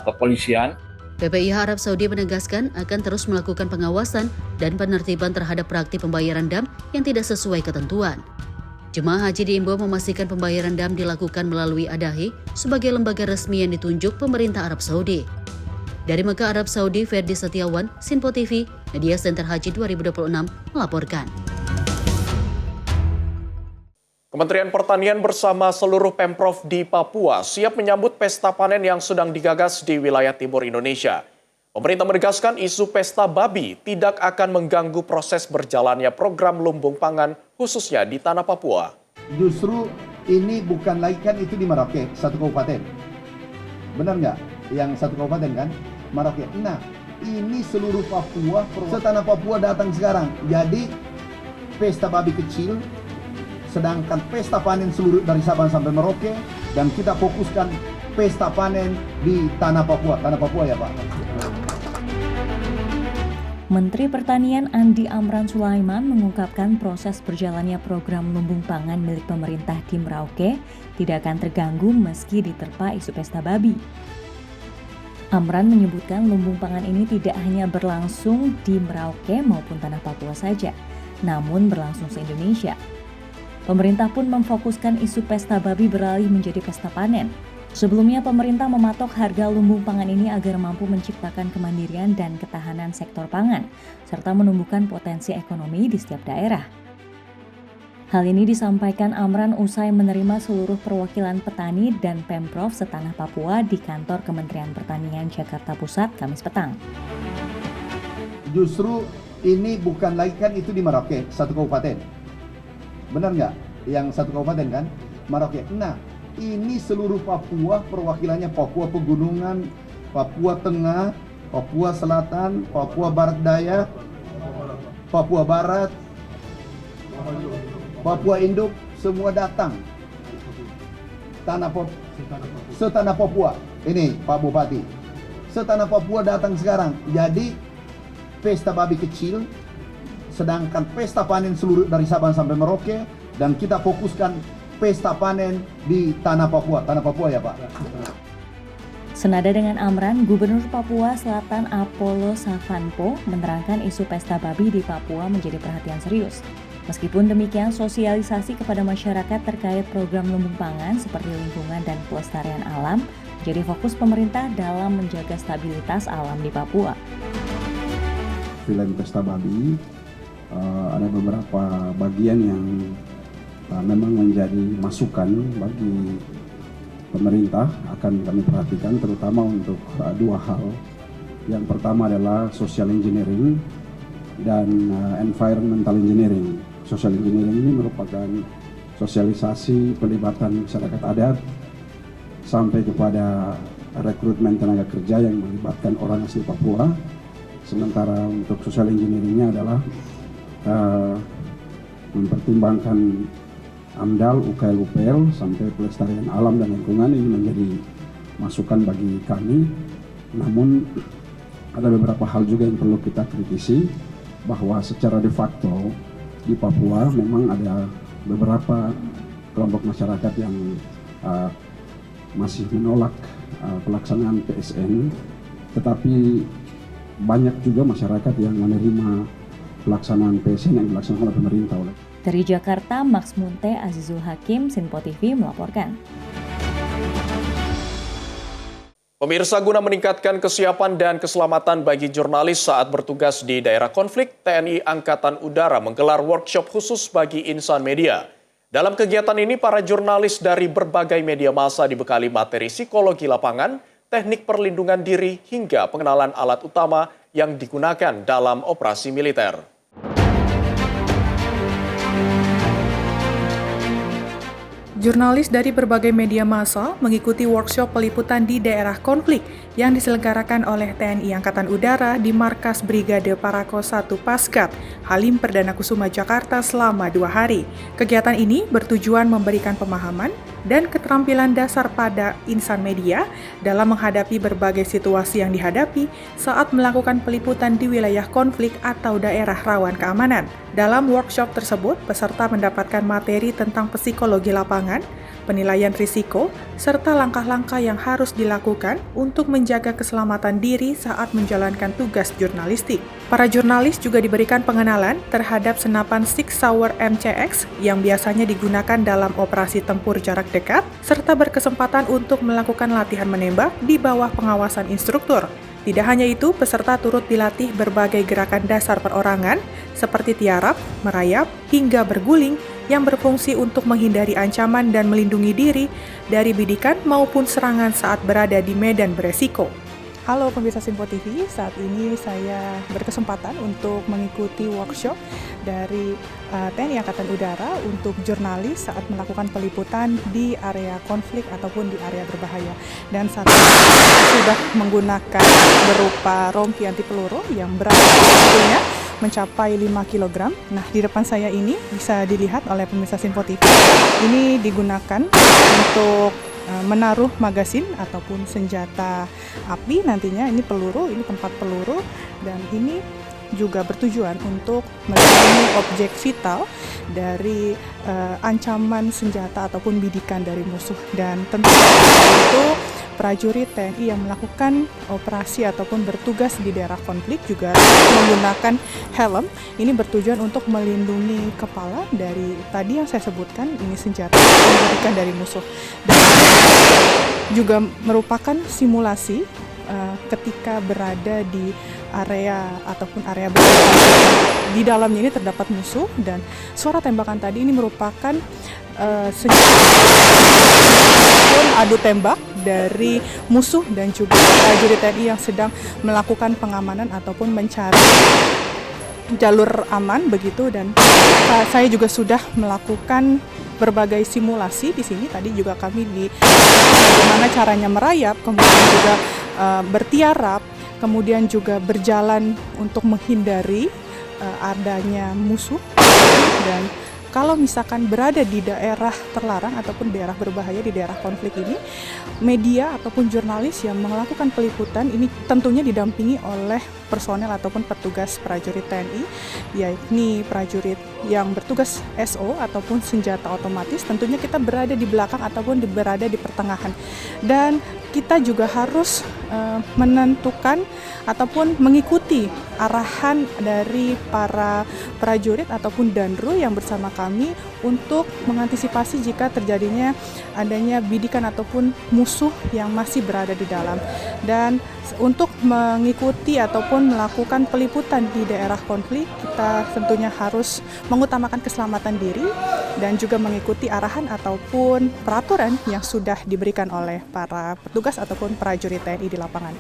kepolisian. PPIH Arab Saudi menegaskan akan terus melakukan pengawasan dan penertiban terhadap praktik pembayaran dam yang tidak sesuai ketentuan. Jemaah haji diimbau memastikan pembayaran dam dilakukan melalui Adahi sebagai lembaga resmi yang ditunjuk pemerintah Arab Saudi. Dari Mekah, Arab Saudi, Ferdi Setiawan, Sinpo TV, Media Center Haji 2026 melaporkan. Kementerian Pertanian bersama seluruh Pemprov di Papua siap menyambut pesta panen yang sedang digagas di wilayah timur Indonesia. Pemerintah menegaskan isu pesta babi tidak akan mengganggu proses berjalannya program lumbung pangan khususnya di tanah Papua. Justru ini bukan lagi kan itu di Merauke, satu kabupaten. Benar nggak? Yang satu kabupaten kan? Merauke. Nah, ini seluruh Papua, setanah Papua datang sekarang. Jadi pesta babi kecil, sedangkan pesta panen seluruh dari Sabang sampai Merauke, dan kita fokuskan pesta panen di tanah Papua. Tanah Papua ya Pak. Menteri Pertanian Andi Amran Sulaiman mengungkapkan proses berjalannya program lumbung pangan milik pemerintah di Merauke tidak akan terganggu meski diterpa isu pesta babi. Amran menyebutkan lumbung pangan ini tidak hanya berlangsung di Merauke maupun tanah Papua saja, namun berlangsung se-Indonesia. Pemerintah pun memfokuskan isu pesta babi beralih menjadi pesta panen. Sebelumnya pemerintah mematok harga lumbung pangan ini agar mampu menciptakan kemandirian dan ketahanan sektor pangan, serta menumbuhkan potensi ekonomi di setiap daerah. Hal ini disampaikan Amran usai menerima seluruh perwakilan petani dan Pemprov setanah Papua di kantor Kementerian Pertanian Jakarta Pusat Kamis petang. Justru ini bukan lagi kan itu di Merauke, satu kabupaten. Benar nggak? Yang satu kabupaten kan? Merauke. Nah, ini seluruh Papua, perwakilannya Papua Pegunungan, Papua Tengah, Papua Selatan, Papua Barat Daya, Papua Barat, Papua Induk, semua datang. Setanah Papua. Ini Pak Bupati. Setanah Papua datang sekarang. Jadi pesta babi kecil, sedangkan pesta panen seluruh dari Sabang sampai Merauke, dan kita fokuskan pesta panen di tanah Papua. Tanah Papua ya Pak. Senada dengan Amran, Gubernur Papua Selatan Apollo Savanpo menerangkan isu pesta babi di Papua menjadi perhatian serius. Meskipun demikian, sosialisasi kepada masyarakat terkait program lumbung pangan seperti lingkungan dan pelestarian alam menjadi fokus pemerintah dalam menjaga stabilitas alam di Papua. Selain pesta babi, ada beberapa bagian yang memang menjadi masukan bagi pemerintah akan kami perhatikan, terutama untuk dua hal. Yang pertama adalah social engineering dan environmental engineering. Social engineering ini merupakan sosialisasi pelibatan masyarakat adat sampai kepada rekrutmen tenaga kerja yang melibatkan orang asli Papua. Sementara untuk social engineeringnya adalah mempertimbangkan AMDAL, UKL, UPL sampai pelestarian alam dan lingkungan. Ini menjadi masukan bagi kami. Namun ada beberapa hal juga yang perlu kita kritisi, bahwa secara de facto di Papua memang ada beberapa kelompok masyarakat yang masih menolak pelaksanaan PSN, tetapi banyak juga masyarakat yang menerima pelaksanaan PSN yang dilaksanakan oleh pemerintah. Dari Jakarta, Max Munte, Azizul Hakim, Sinpo TV melaporkan. Pemirsa, guna meningkatkan kesiapan dan keselamatan bagi jurnalis saat bertugas di daerah konflik, TNI Angkatan Udara menggelar workshop khusus bagi insan media. Dalam kegiatan ini, para jurnalis dari berbagai media massa dibekali materi psikologi lapangan, teknik perlindungan diri, hingga pengenalan alat utama yang digunakan dalam operasi militer. Jurnalis dari berbagai media massa mengikuti workshop peliputan di daerah konflik yang diselenggarakan oleh TNI Angkatan Udara di Markas Brigade Parako 1 Paskat, Halim Perdana Kusuma, Jakarta selama 2 hari. Kegiatan ini bertujuan memberikan pemahaman dan keterampilan dasar pada insan media dalam menghadapi berbagai situasi yang dihadapi saat melakukan peliputan di wilayah konflik atau daerah rawan keamanan. Dalam workshop tersebut, peserta mendapatkan materi tentang psikologi lapangan, penilaian risiko, serta langkah-langkah yang harus dilakukan untuk menjaga keselamatan diri saat menjalankan tugas jurnalistik. Para jurnalis juga diberikan pengenalan terhadap senapan Sig Sauer MCX yang biasanya digunakan dalam operasi tempur jarak dekat, serta berkesempatan untuk melakukan latihan menembak di bawah pengawasan instruktur. Tidak hanya itu, peserta turut dilatih berbagai gerakan dasar perorangan seperti tiarap, merayap, hingga berguling yang berfungsi untuk menghindari ancaman dan melindungi diri dari bidikan maupun serangan saat berada di medan beresiko. Halo pemirsa Sinpo TV, saat ini saya berkesempatan untuk mengikuti workshop dari TNI Angkatan Udara untuk jurnalis saat melakukan peliputan di area konflik ataupun di area berbahaya. Dan saat ini sudah menggunakan berupa rompi anti peluru yang beratnya mencapai 5 kg. Nah, di depan saya ini bisa dilihat oleh pemirsa Sinpo TV. Ini digunakan untuk menaruh magasin ataupun senjata api nantinya. Ini peluru, ini tempat peluru, dan ini juga bertujuan untuk melindungi objek vital dari ancaman senjata ataupun bidikan dari musuh. Dan tentu itu prajurit TNI yang melakukan operasi ataupun bertugas di daerah konflik juga menggunakan helm. Ini bertujuan untuk melindungi kepala dari tadi yang saya sebutkan, ini senjata yang diberikan dari musuh. Dan juga merupakan simulasi ketika berada di area ataupun area berbahaya. Di dalamnya ini terdapat musuh, dan suara tembakan tadi ini merupakan senjata adu tembak dari musuh dan juga prajurit TNI yang sedang melakukan pengamanan ataupun mencari jalur aman begitu. Dan saya juga sudah melakukan berbagai simulasi di sini. Tadi juga kami di bagaimana caranya merayap, kemudian juga bertiarap, kemudian juga berjalan untuk menghindari adanya musuh. Dan kalau misalkan berada di daerah terlarang ataupun daerah berbahaya di daerah konflik ini, media ataupun jurnalis yang melakukan peliputan ini tentunya didampingi oleh personel ataupun petugas prajurit TNI, yakni prajurit yang bertugas SO ataupun senjata otomatis. Tentunya kita berada di belakang ataupun berada di pertengahan, dan kita juga harus menentukan ataupun mengikuti arahan dari para prajurit ataupun danru yang bersama kami untuk mengantisipasi jika terjadinya adanya bidikan ataupun musuh yang masih berada di dalam. Dan untuk mengikuti ataupun melakukan peliputan di daerah konflik, kita tentunya harus mengutamakan keselamatan diri dan juga mengikuti arahan ataupun peraturan yang sudah diberikan oleh para petugas ataupun prajurit TNI di lapangan.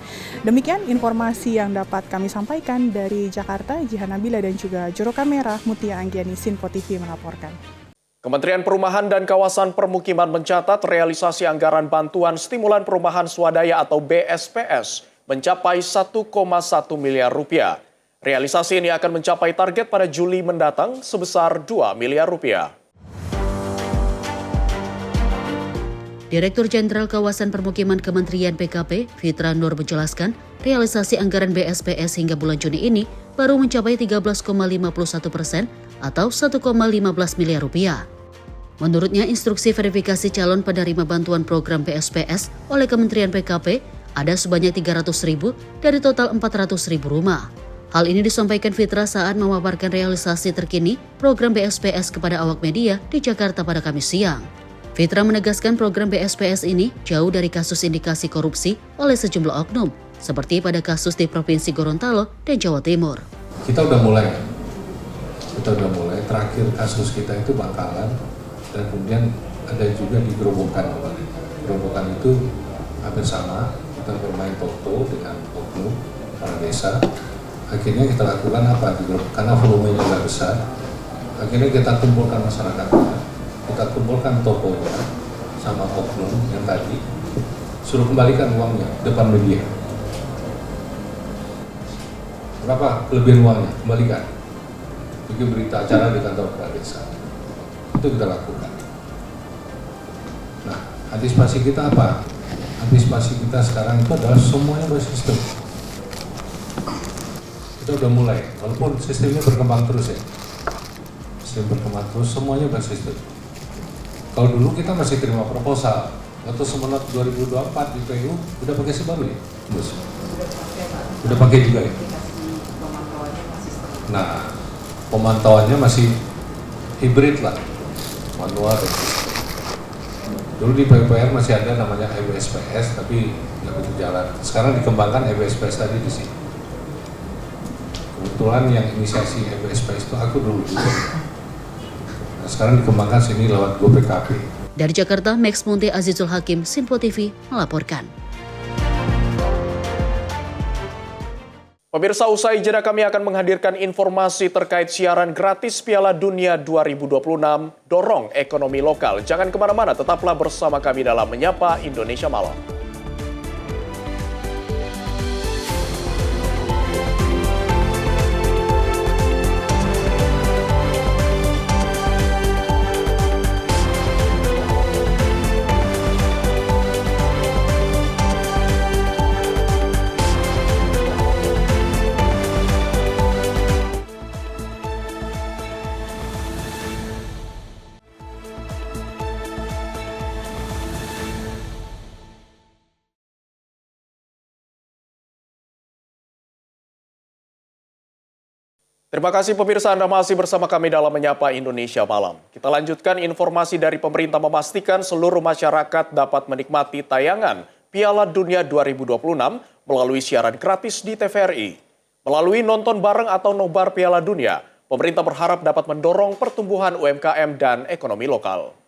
Demikian informasi yang dapat kami sampaikan dari Jakarta. Jihan Nabila dan juga juru kamera Mutia Anggiani, Sinpo TV melaporkan. Kementerian Perumahan dan Kawasan Permukiman mencatat realisasi anggaran bantuan stimulan perumahan swadaya atau BSPS mencapai 1,1 miliar rupiah. Realisasi ini akan mencapai target pada Juli mendatang sebesar 2 miliar rupiah. Direktur Jenderal Kawasan Permukiman Kementerian PKP, Fitra Nur menjelaskan, realisasi anggaran BSPS hingga bulan Juni ini baru mencapai 13,51% atau 1,15 miliar rupiah. Menurutnya, instruksi verifikasi calon penerima bantuan program PSPS oleh Kementerian PKP ada sebanyak 300.000 dari total 400.000 rumah. Hal ini disampaikan Fitra saat memaparkan realisasi terkini program BSPS kepada awak media di Jakarta pada Kamis siang. Fitra menegaskan program BSPS ini jauh dari kasus indikasi korupsi oleh sejumlah oknum, seperti pada kasus di Provinsi Gorontalo dan Jawa Timur. Kita udah mulai, terakhir kasus kita itu Bangkalan, dan kemudian ada juga di Gerobokan. Gerobokan itu hampir sama, kita bermain foto dengan oknum kepala desa. Akhirnya kita lakukan apa di Gerobokan, karena volumenya agak besar. Akhirnya kita kumpulkan masyarakatnya, kita kumpulkan tokonya sama oknum yang tadi, suruh kembalikan uangnya depan media. Berapa kelebihan uangnya? Kembalikan. Bikin berita acara di kantor kepala desa. Itu kita lakukan. Nah, antisipasi kita apa? Antisipasi kita sekarang itu adalah semuanya bersistem. Kita udah mulai, walaupun sistemnya berkembang terus ya. Sistem berkembang terus, semuanya bersistem. Kalau dulu kita masih terima proposal, waktu Semenat 2024 di PU udah pakai si baru ya? Udah pakai juga ya? Nah, pemantauannya masih hibrid lah, manual dan sistem. Dulu di PUPR masih ada namanya EBSPS, tapi nggak begitu jalan. Sekarang dikembangkan EBSPS tadi di sini. Kebetulan yang inisiasi EBSPS itu aku dulu. Nah, sekarang dikembangkan sini lewat GoPKP. Dari Jakarta, Max Monte Azizul Hakim, Sinpo TV melaporkan. Pemirsa, usai jeda kami akan menghadirkan informasi terkait siaran gratis Piala Dunia 2026, dorong ekonomi lokal. Jangan kemana-mana, tetaplah bersama kami dalam Menyapa Indonesia Malam. Terima kasih pemirsa, Anda masih bersama kami dalam Menyapa Indonesia Malam. Kita lanjutkan informasi dari pemerintah memastikan seluruh masyarakat dapat menikmati tayangan Piala Dunia 2026 melalui siaran gratis di TVRI. Melalui nonton bareng atau nobar Piala Dunia, pemerintah berharap dapat mendorong pertumbuhan UMKM dan ekonomi lokal.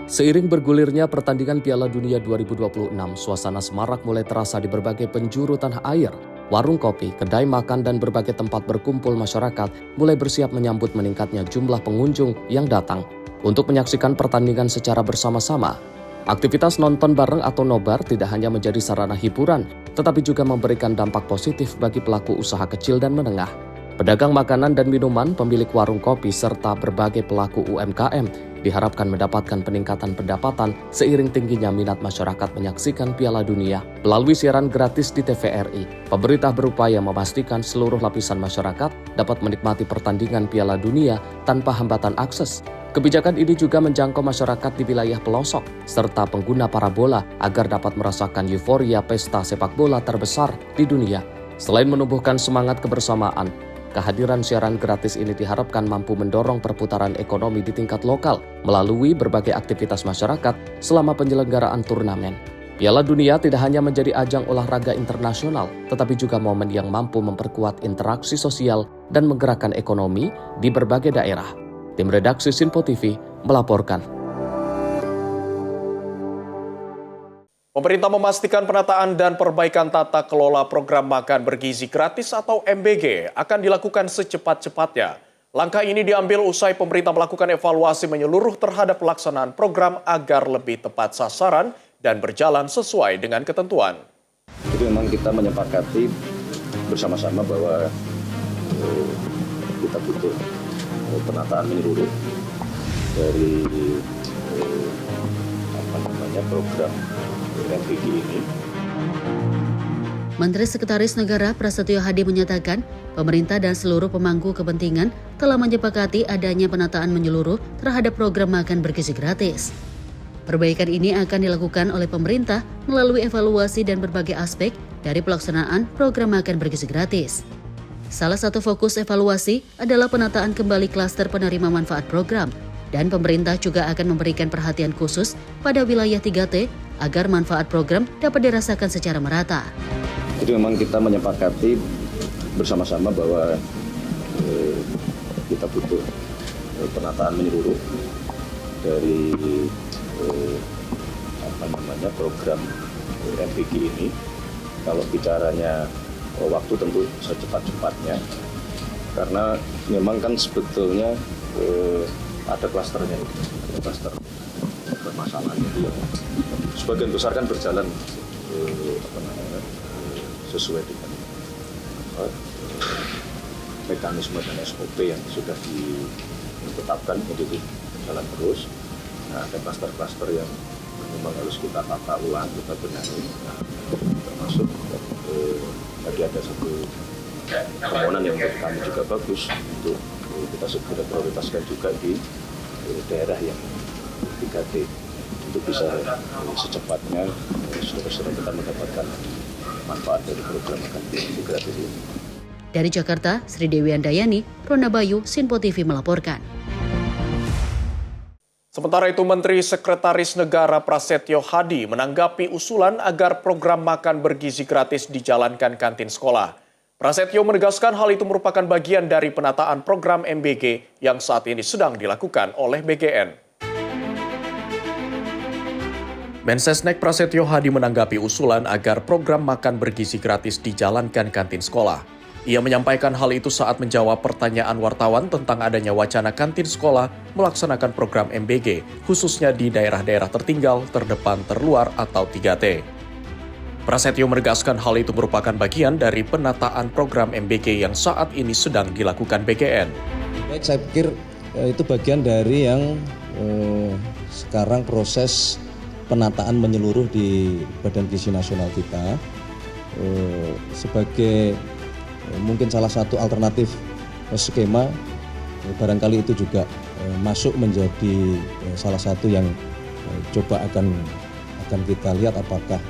Seiring bergulirnya pertandingan Piala Dunia 2026, suasana semarak mulai terasa di berbagai penjuru tanah air. Warung kopi, kedai makan, dan berbagai tempat berkumpul masyarakat mulai bersiap menyambut meningkatnya jumlah pengunjung yang datang untuk menyaksikan pertandingan secara bersama-sama. Aktivitas nonton bareng atau nobar tidak hanya menjadi sarana hiburan, tetapi juga memberikan dampak positif bagi pelaku usaha kecil dan menengah. Pedagang makanan dan minuman, pemilik warung kopi, serta berbagai pelaku UMKM diharapkan mendapatkan peningkatan pendapatan seiring tingginya minat masyarakat menyaksikan Piala Dunia melalui siaran gratis di TVRI. Pemerintah berupaya memastikan seluruh lapisan masyarakat dapat menikmati pertandingan Piala Dunia tanpa hambatan akses. Kebijakan ini juga menjangkau masyarakat di wilayah pelosok serta pengguna parabola agar dapat merasakan euforia pesta sepak bola terbesar di dunia. Selain menumbuhkan semangat kebersamaan, kehadiran siaran gratis ini diharapkan mampu mendorong perputaran ekonomi di tingkat lokal melalui berbagai aktivitas masyarakat selama penyelenggaraan turnamen. Piala Dunia tidak hanya menjadi ajang olahraga internasional, tetapi juga momen yang mampu memperkuat interaksi sosial dan menggerakkan ekonomi di berbagai daerah. Tim redaksi Sinpo TV melaporkan. Pemerintah memastikan penataan dan perbaikan tata kelola program makan bergizi gratis atau MBG akan dilakukan secepat-cepatnya. Langkah ini diambil usai pemerintah melakukan evaluasi menyeluruh terhadap pelaksanaan program agar lebih tepat sasaran dan berjalan sesuai dengan ketentuan. Jadi memang kita menyepakati bersama-sama bahwa kita butuh penataan menyeluruh dari program MBG ini. Menteri Sekretaris Negara Prasetyo Hadi menyatakan, pemerintah dan seluruh pemangku kepentingan telah menyepakati adanya penataan menyeluruh terhadap program makan bergizi gratis. Perbaikan ini akan dilakukan oleh pemerintah melalui evaluasi dan berbagai aspek dari pelaksanaan program makan bergizi gratis. Salah satu fokus evaluasi adalah penataan kembali klaster penerima manfaat program, dan pemerintah juga akan memberikan perhatian khusus pada wilayah 3T agar manfaat program dapat dirasakan secara merata. Jadi memang kita menyepakati bersama-sama bahwa kita butuh penataan menyeluruh dari program MBG ini. Kalau bicaranya waktu tentu secepat-cepatnya, karena memang kan sebetulnya ada klasternya, klaster permasalahan itu yang sebagian besar kan berjalan sesuai dengan mekanisme dan SOP yang sudah ditetapkan, itu jalan terus. Nah, ada klaster-klaster yang memang harus kita tata ulang, kita benahi. Nah, termasuk tadi ada satu permohonan yang menurut kami juga bagus untuk kita segera prioritaskan juga di daerah yang 3T untuk bisa secepatnya saudara-saudara kita mendapatkan manfaat dari program makan bergizi gratis ini. Dari Jakarta, Sri Dewi Andayani, Rona Bayu, Sinpo TV melaporkan. Sementara itu, Menteri Sekretaris Negara Prasetyo Hadi menanggapi usulan agar program makan bergizi gratis dijalankan kantin sekolah. Prasetyo menegaskan hal itu merupakan bagian dari penataan program MBG yang saat ini sedang dilakukan oleh BGN. Mensesnek Prasetyo Hadi menanggapi usulan agar program makan bergizi gratis dijalankan kantin sekolah. Ia menyampaikan hal itu saat menjawab pertanyaan wartawan tentang adanya wacana kantin sekolah melaksanakan program MBG, khususnya di daerah-daerah tertinggal, terdepan, terluar, atau 3T. Prasetyo menegaskan hal itu merupakan bagian dari penataan program MBG yang saat ini sedang dilakukan BGN. Baik, saya pikir itu bagian dari yang sekarang proses penataan menyeluruh di Badan Gizi Nasional kita sebagai mungkin salah satu alternatif skema, barangkali itu juga masuk menjadi salah satu yang coba akan kita lihat apakah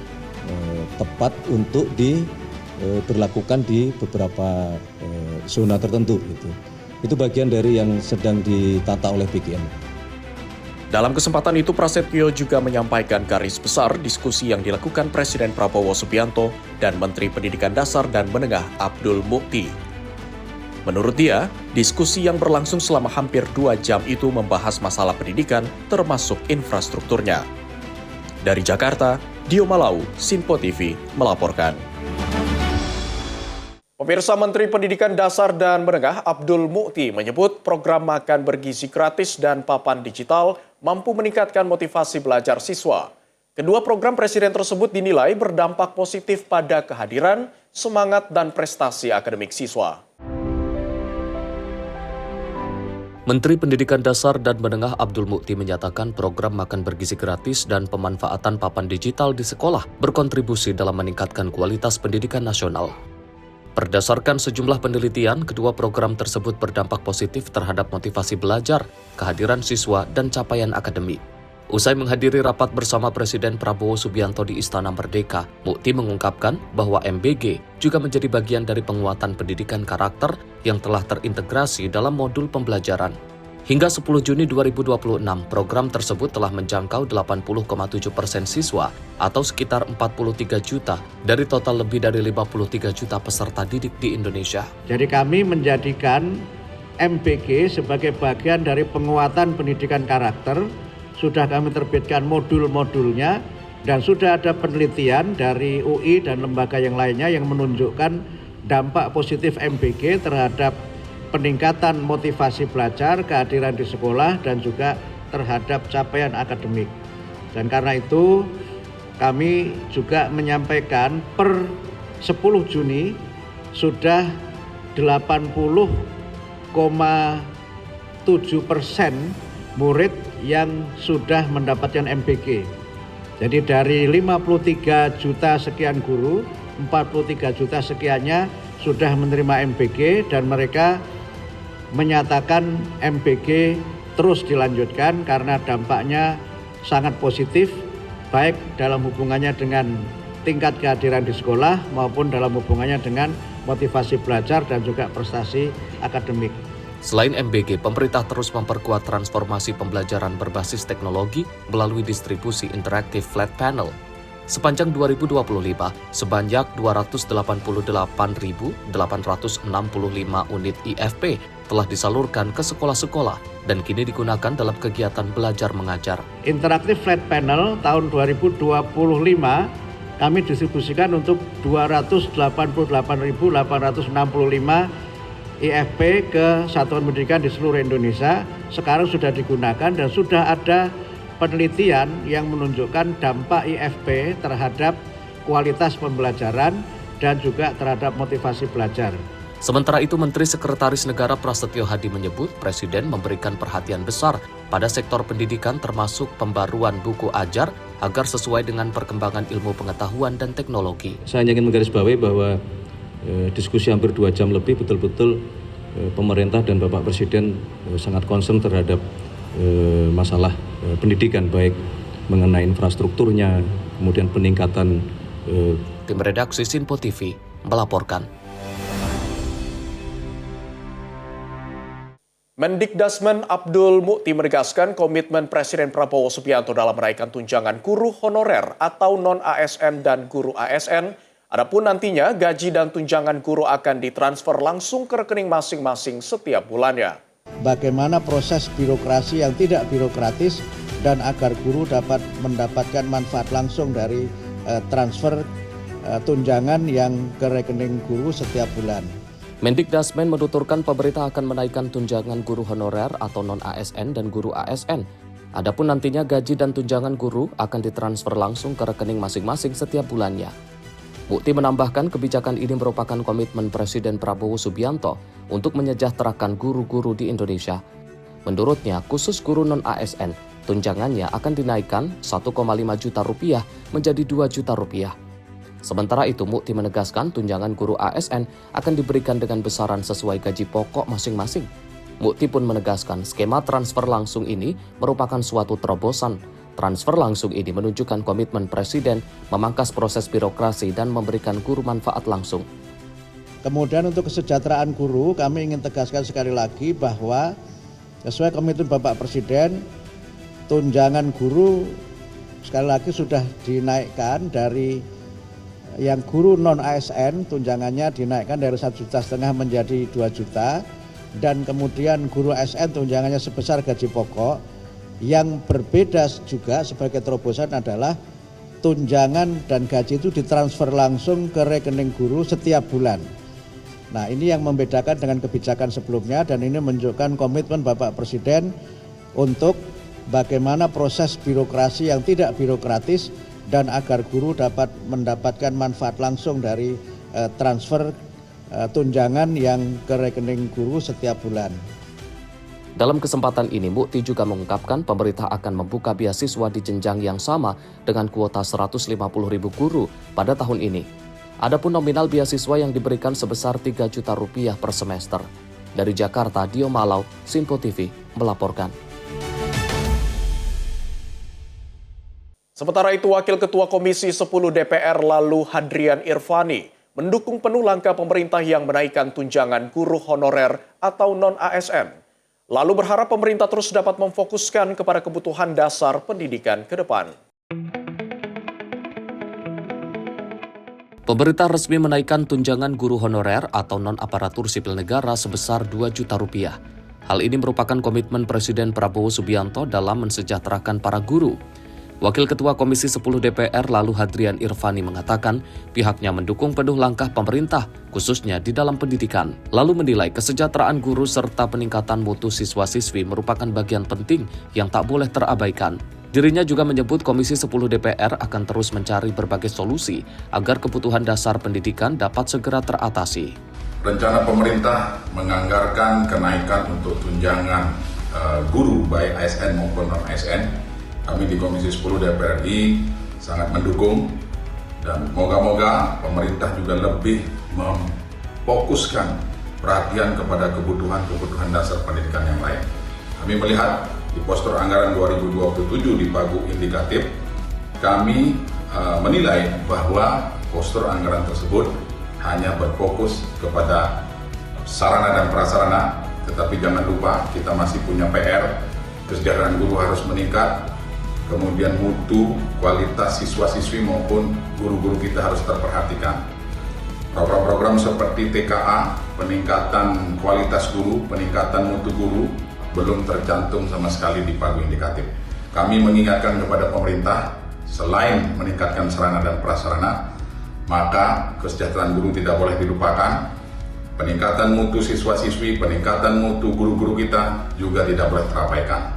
tepat untuk diberlakukan di beberapa zona tertentu. Itu bagian dari yang sedang ditata oleh BGN. Dalam kesempatan itu, Prasetyo juga menyampaikan garis besar diskusi yang dilakukan Presiden Prabowo Subianto dan Menteri Pendidikan Dasar dan Menengah Abdul Mukti. Menurut dia, diskusi yang berlangsung selama hampir 2 jam itu membahas masalah pendidikan termasuk infrastrukturnya. Dari Jakarta, Dio Malau, Sinpo TV melaporkan. Pemirsa, Menteri Pendidikan Dasar dan Menengah Abdul Mukti menyebut program makan bergizi gratis dan papan digital mampu meningkatkan motivasi belajar siswa. Kedua program Presiden tersebut dinilai berdampak positif pada kehadiran, semangat, dan prestasi akademik siswa. Menteri Pendidikan Dasar dan Menengah Abdul Mukti menyatakan program makan bergizi gratis dan pemanfaatan papan digital di sekolah berkontribusi dalam meningkatkan kualitas pendidikan nasional. Berdasarkan sejumlah penelitian, kedua program tersebut berdampak positif terhadap motivasi belajar, kehadiran siswa, dan capaian akademik. Usai menghadiri rapat bersama Presiden Prabowo Subianto di Istana Merdeka, Mukti mengungkapkan bahwa MBG juga menjadi bagian dari penguatan pendidikan karakter yang telah terintegrasi dalam modul pembelajaran. Hingga 10 Juni 2026, program tersebut telah menjangkau 80,7% siswa atau sekitar 43 juta dari total lebih dari 53 juta peserta didik di Indonesia. Jadi kami menjadikan MBG sebagai bagian dari penguatan pendidikan karakter. Sudah kami terbitkan modul-modulnya dan sudah ada penelitian dari UI dan lembaga yang lainnya yang menunjukkan dampak positif MBG terhadap peningkatan motivasi belajar, kehadiran di sekolah, dan juga terhadap capaian akademik. Dan karena itu kami juga menyampaikan per 10 Juni sudah 80,7% murid yang sudah mendapatkan MBG. Jadi dari 53 juta sekian guru, 43 juta sekiannya sudah menerima MBG dan mereka menyatakan MBG terus dilanjutkan karena dampaknya sangat positif baik dalam hubungannya dengan tingkat kehadiran di sekolah maupun dalam hubungannya dengan motivasi belajar dan juga prestasi akademik. Selain MBG, pemerintah terus memperkuat transformasi pembelajaran berbasis teknologi melalui distribusi interaktif flat panel. Sepanjang 2025, sebanyak 288.865 unit IFP telah disalurkan ke sekolah-sekolah dan kini digunakan dalam kegiatan belajar mengajar. Interaktif flat panel tahun 2025 kami distribusikan untuk 288.865 IFP ke satuan pendidikan di seluruh Indonesia. Sekarang sudah digunakan dan sudah ada penelitian yang menunjukkan dampak IFP terhadap kualitas pembelajaran dan juga terhadap motivasi belajar. Sementara itu, Menteri Sekretaris Negara Prasetyo Hadi menyebut Presiden memberikan perhatian besar pada sektor pendidikan termasuk pembaruan buku ajar agar sesuai dengan perkembangan ilmu pengetahuan dan teknologi. Saya ingin menggarisbawahi bahwa diskusi hampir 2 jam lebih betul-betul pemerintah dan Bapak Presiden sangat concern terhadap masalah pendidikan, baik mengenai infrastrukturnya, kemudian peningkatan. Tim redaksi Sinpo TV melaporkan. Mendikdasmen Abdul Mukti menegaskan komitmen Presiden Prabowo Subianto dalam menaikkan tunjangan guru honorer atau non-ASN dan guru ASN. Adapun nantinya gaji dan tunjangan guru akan ditransfer langsung ke rekening masing-masing setiap bulannya. Bagaimana proses birokrasi yang tidak birokratis dan agar guru dapat mendapatkan manfaat langsung dari transfer tunjangan yang ke rekening guru setiap bulan. Mendikdasmen menuturkan pemerintah akan menaikkan tunjangan guru honorer atau non-ASN dan guru ASN. Adapun nantinya gaji dan tunjangan guru akan ditransfer langsung ke rekening masing-masing setiap bulannya. Mukti menambahkan kebijakan ini merupakan komitmen Presiden Prabowo Subianto untuk menyejahterakan guru-guru di Indonesia. Menurutnya, khusus guru non-ASN, tunjangannya akan dinaikkan 1,5 juta rupiah menjadi 2 juta rupiah. Sementara itu, Mukti menegaskan tunjangan guru ASN akan diberikan dengan besaran sesuai gaji pokok masing-masing. Mukti pun menegaskan skema transfer langsung ini merupakan suatu terobosan. Transfer langsung ini menunjukkan komitmen Presiden memangkas proses birokrasi dan memberikan guru manfaat langsung. Kemudian untuk kesejahteraan guru, kami ingin tegaskan sekali lagi bahwa sesuai komitmen Bapak Presiden, tunjangan guru sekali lagi sudah dinaikkan dari yang guru non-ASN, tunjangannya dinaikkan dari 1,5 juta menjadi 2 juta, dan kemudian guru ASN tunjangannya sebesar gaji pokok. Yang berbeda juga sebagai terobosan adalah tunjangan dan gaji itu ditransfer langsung ke rekening guru setiap bulan. Nah, ini yang membedakan dengan kebijakan sebelumnya dan ini menunjukkan komitmen Bapak Presiden untuk bagaimana proses birokrasi yang tidak birokratis dan agar guru dapat mendapatkan manfaat langsung dari transfer tunjangan yang ke rekening guru setiap bulan. Dalam kesempatan ini, Mukti juga mengungkapkan pemerintah akan membuka beasiswa di jenjang yang sama dengan kuota 150.000 guru pada tahun ini. Adapun nominal beasiswa yang diberikan sebesar 3 juta rupiah per semester. Dari Jakarta, Dio Malau, Sinpo TV melaporkan. Sementara itu, Wakil Ketua Komisi 10 DPR lalu Hadrian Irfani mendukung penuh langkah pemerintah yang menaikkan tunjangan guru honorer atau non-ASN. Lalu berharap pemerintah terus dapat memfokuskan kepada kebutuhan dasar pendidikan ke depan. Pemerintah resmi menaikkan tunjangan guru honorer atau non-aparatur sipil negara sebesar 2 juta rupiah. Hal ini merupakan komitmen Presiden Prabowo Subianto dalam mensejahterakan para guru. Wakil Ketua Komisi 10 DPR lalu Hadrian Irfani mengatakan pihaknya mendukung penuh langkah pemerintah, khususnya di dalam pendidikan. Lalu menilai kesejahteraan guru serta peningkatan mutu siswa-siswi merupakan bagian penting yang tak boleh terabaikan. Dirinya juga menyebut Komisi 10 DPR akan terus mencari berbagai solusi agar kebutuhan dasar pendidikan dapat segera teratasi. Rencana pemerintah menganggarkan kenaikan untuk tunjangan guru baik ASN maupun non-ASN. Kami di Komisi 10 DPR RI sangat mendukung Dan moga-moga pemerintah juga lebih memfokuskan perhatian kepada kebutuhan dasar pendidikan yang lain. Kami melihat di postur anggaran 2027 di pagu indikatif, kami menilai bahwa postur anggaran tersebut hanya berfokus kepada sarana dan prasarana, tetapi jangan lupa kita masih punya PR, kesejahteraan guru harus meningkat, kemudian mutu, kualitas siswa-siswi maupun guru-guru kita harus terperhatikan. Program-program seperti TKA, peningkatan kualitas guru, peningkatan mutu guru, belum tercantum sama sekali di pagu indikatif. Kami mengingatkan kepada pemerintah, selain meningkatkan sarana dan prasarana, maka kesejahteraan guru tidak boleh dilupakan. Peningkatan mutu siswa-siswi, peningkatan mutu guru-guru kita juga tidak boleh terabaikan.